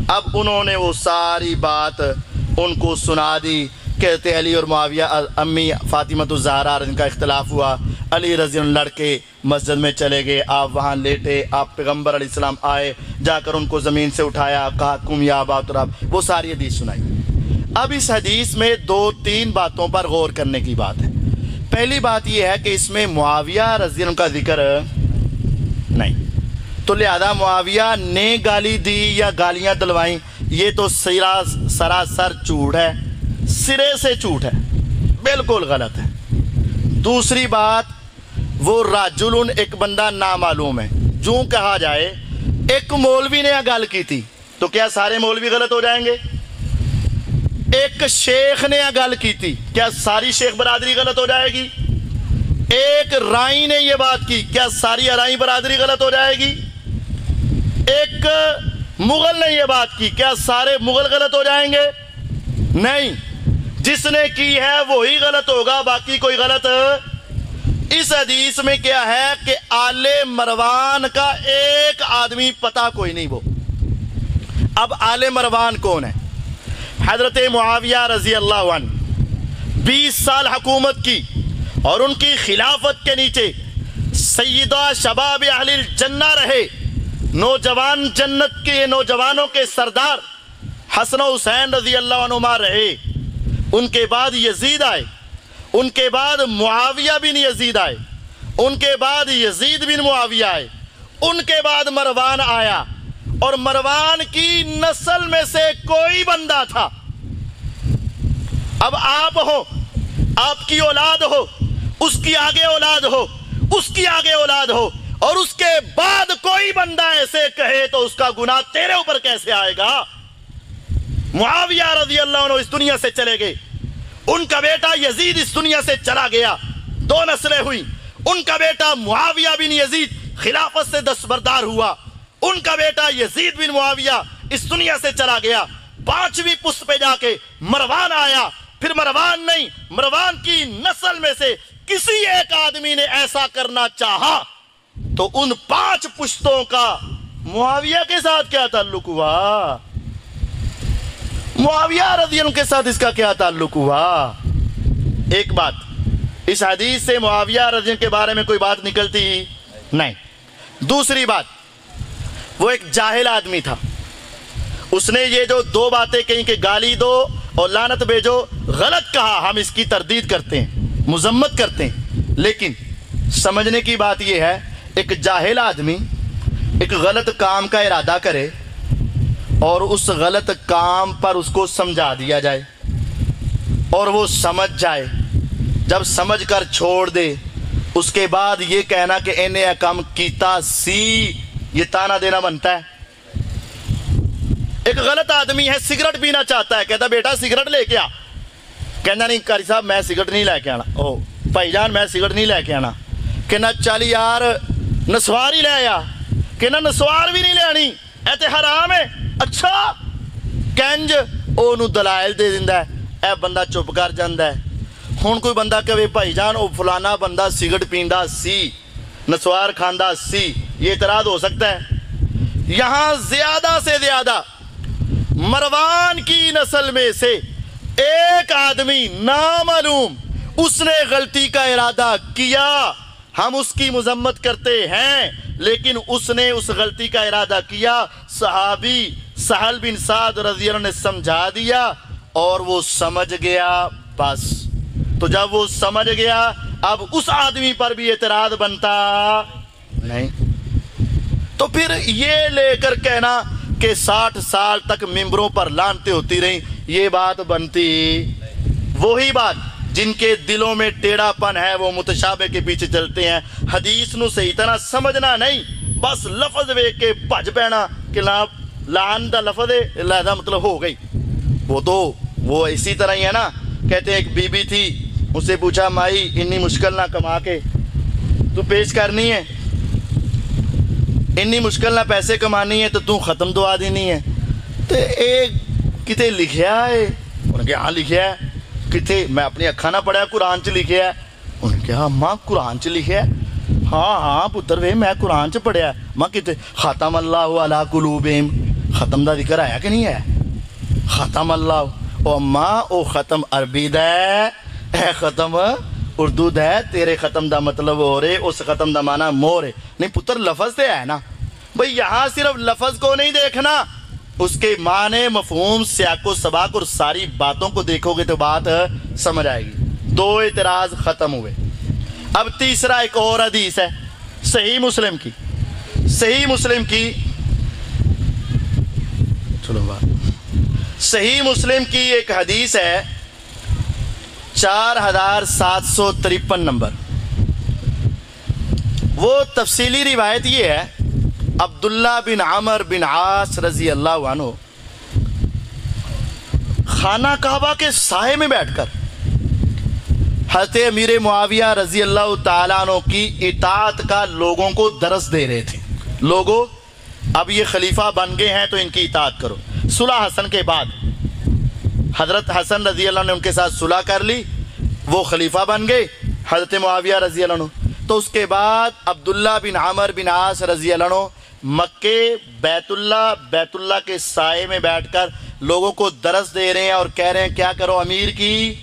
اب انہوں نے وہ ساری بات ان کو سنا دی، کہتے علی اور معاویہ، امی فاطمہ الزہرا ان کا اختلاف ہوا، علی رضی اللہ لڑ کے مسجد میں چلے گئے، آپ وہاں لیٹے، آپ پیغمبر علیہ السلام آئے، جا کر ان کو زمین سے اٹھایا، کہا قم یا ابا تراب، وہ ساری حدیث سنائی۔ اب اس حدیث میں 2-3 باتوں پر غور کرنے کی بات ہے۔ پہلی بات یہ ہے کہ اس میں معاویہ رضی اللہ عنہ کا ذکر نہیں، تو لہذا معاویہ نے گالی دی یا گالیاں دلوائیں، یہ تو سراسر جھوٹ ہے، سرے سے جھوٹ ہے، بالکل غلط ہے۔ دوسری بات، وہ راجل ایک بندہ نامعلوم ہے، جو کہا جائے ایک مولوی نے گل کی تھی تو کیا سارے مولوی غلط ہو جائیں گے؟ ایک شیخ نے گل کی تھی، کیا ساری شیخ برادری غلط ہو جائے گی؟ ایک رائی نے یہ بات کی، کیا ساری رائی برادری غلط ہو جائے گی؟ ایک مغل نے یہ بات کی، کیا سارے مغل غلط ہو جائیں گے؟ نہیں، جس نے کی ہے وہی غلط ہوگا، باقی کوئی غلط۔ اس حدیث میں کیا ہے کہ آل مروان کا ایک آدمی پتہ کوئی نہیں۔ وہ اب آل مروان کون ہے؟ حضرت معاویہ رضی اللہ عنہ 20 سال حکومت کی، اور ان کی خلافت کے نیچے سیدہ شباب اہل الجنہ رہے، نوجوان جنت کے نوجوانوں کے سردار حسن و حسین رضی اللہ عنہما رہے۔ ان کے بعد یزید آئے، ان کے بعد معاویہ بن یزید آئے، ان کے بعد یزید بن معاویہ آئے، ان کے بعد مروان آیا، اور مروان کی نسل میں سے کوئی بندہ تھا۔ اب آپ ہو، آپ کی اولاد ہو، اس کی آگے اولاد ہو، اس کی آگے اولاد ہو، اور اس کے بعد کوئی بندہ ایسے کہے تو اس کا گناہ تیرے اوپر کیسے آئے گا؟ معاویہ رضی اللہ عنہ اس دنیا سے چلے گئے، ان کا بیٹا یزید اس دنیا سے چلا گیا، 2 نسلیں ہوئی، ان کا بیٹا معاویہ بن یزید خلافت سے دستبردار ہوا، ان کا بیٹا یزید بن معاویہ اس دنیا سے چلا گیا، 5ویں پشت پہ جا کے مروان آیا، پھر مروان نہیں، مروان کی نسل میں سے کسی ایک آدمی نے ایسا کرنا چاہا تو ان 5 پشتوں کا معاویہ کے ساتھ کیا تعلق ہوا؟ معاویہ رضی اللہ عنہ کے ساتھ اس کا کیا تعلق ہوا؟ ایک بات، اس حدیث سے معاویہ رضی اللہ عنہ کے بارے میں کوئی بات نکلتی نہیں۔ دوسری بات، وہ ایک جاہل آدمی تھا، اس نے یہ جو 2 باتیں کہیں کہ گالی دو اور لعنت بھیجو، غلط کہا، ہم اس کی تردید کرتے ہیں، مذمت کرتے ہیں، لیکن سمجھنے کی بات یہ ہے، ایک جاہل آدمی ایک غلط کام کا ارادہ کرے اور اس غلط کام پر اس کو سمجھا دیا جائے اور وہ سمجھ جائے، جب سمجھ کر چھوڑ دے، اس کے بعد یہ کہنا کہ انہیں کام کیتا سی، یہ تانا دینا بنتا ہے۔ ایک غلط آدمی ہے، سگریٹ پینا چاہتا ہے، کہتا بیٹا سگریٹ لے کے آ، کہنا نہیں قاری صاحب میں سگریٹ نہیں لے کے آنا، او بھائی جان میں سگریٹ نہیں لے کے آنا، کہنا چل یار نسوار ہی لے آیا، کہنا نسوار بھی نہیں لے آنی، ایتے حرام ہے، اچھا کنج او دلائل دے دیندا ہے، اے بندہ چپ کر جاندا ہے۔ ہن کوئی بندہ کہے بھائی جان او فلانا بندہ سگریٹ پیندا سی، نسوار کھاندا سی، یہ اعتراض ہو سکتا ہے؟ یہاں زیادہ سے زیادہ مروان کی نسل میں سے ایک آدمی نامعلوم، اس نے غلطی کا ارادہ کیا، ہم اس کی مذمت کرتے ہیں، لیکن اس نے اس غلطی کا ارادہ کیا، صحابی سہل بن سعد رضی اللہ عنہ نے سمجھا دیا اور وہ سمجھ گیا، بس۔ تو جب وہ سمجھ گیا اب اس آدمی پر بھی اعتراض بنتا نہیں۔ تو پھر یہ لے کر کہنا کہ 60 سال تک ممبروں پر لعنتیں ہوتی رہیں، یہ بات بنتی؟ وہی بات جن کے دلوں میں ٹیڑھا پن ہے وہ متشابہ کے پیچھے چلتے ہیں، حدیث نو صحیح طرح سمجھنا نہیں، بس لفظ ویکھ کے بھج پینا کہ لعن دا لفظ ہے لہذا مطلب ہو گئی۔ وہ تو وہ اسی طرح ہی ہے نا، کہتے ہیں ایک بی بی تھی، اس سے پوچھا مائی انی مشکل نہ کما کے تو پیش کرنی ہے، انی مشکل نہ پیسے کمانی ہے تو تو ختم دعا دینی ہے، تو ایک کتے لکھیا ہے؟ انہوں نے کہا ہاں لکھیا ہے، کتے میں اپنی اکھاں نہ پڑھیا قرآن چ لکھیا ہے؟ انہوں نے کہا ماں قرآن چ لکھیا ہے؟ ہاں ہاں پتر وے میں قرآن چ پڑھیا ہے۔ ماں کتے ختم اللہ علی قلوبہم، ختم دا ذکر آیا کہ نہیں ہے؟ ختم اللہ، او ماں او ختم عربی دا ہے، اے ختم اردو دے تیرے ختم دا مطلب ہو رہے اس ختم دا معنی مور ہے نہیں پتر لفظ تے ہے نا بھئی یہاں صرف لفظ کو نہیں دیکھنا اس کے معنی مفہوم سیاق و سباق اور ساری باتوں کو دیکھو گے تو بات سمجھ آئے گی دو اعتراض ختم ہوئے اب تیسرا ایک اور حدیث ہے صحیح مسلم کی صحیح مسلم کی ایک حدیث ہے 4753 نمبر وہ تفصیلی روایت یہ ہے عبداللہ بن عمر بن عاص رضی اللہ عنہ خانہ کعبہ کے سائے میں بیٹھ کر حضرت امیر معاویہ رضی اللہ تعالیٰ عنہ کی اطاعت کا لوگوں کو درس دے رہے تھے لوگوں اب یہ خلیفہ بن گئے ہیں تو ان کی اطاعت کرو صلح حسن کے بعد حضرت حسن رضی اللہ عنہ نے ان کے ساتھ صلح کر لی وہ خلیفہ بن گئے حضرت معاویہ رضی اللہ عنہ تو اس کے بعد عبداللہ بن عمر بن عاص رضی اللہ عنہ مکے بیت اللہ کے سائے میں بیٹھ کر لوگوں کو درس دے رہے ہیں اور کہہ رہے ہیں کیا کرو امیر کی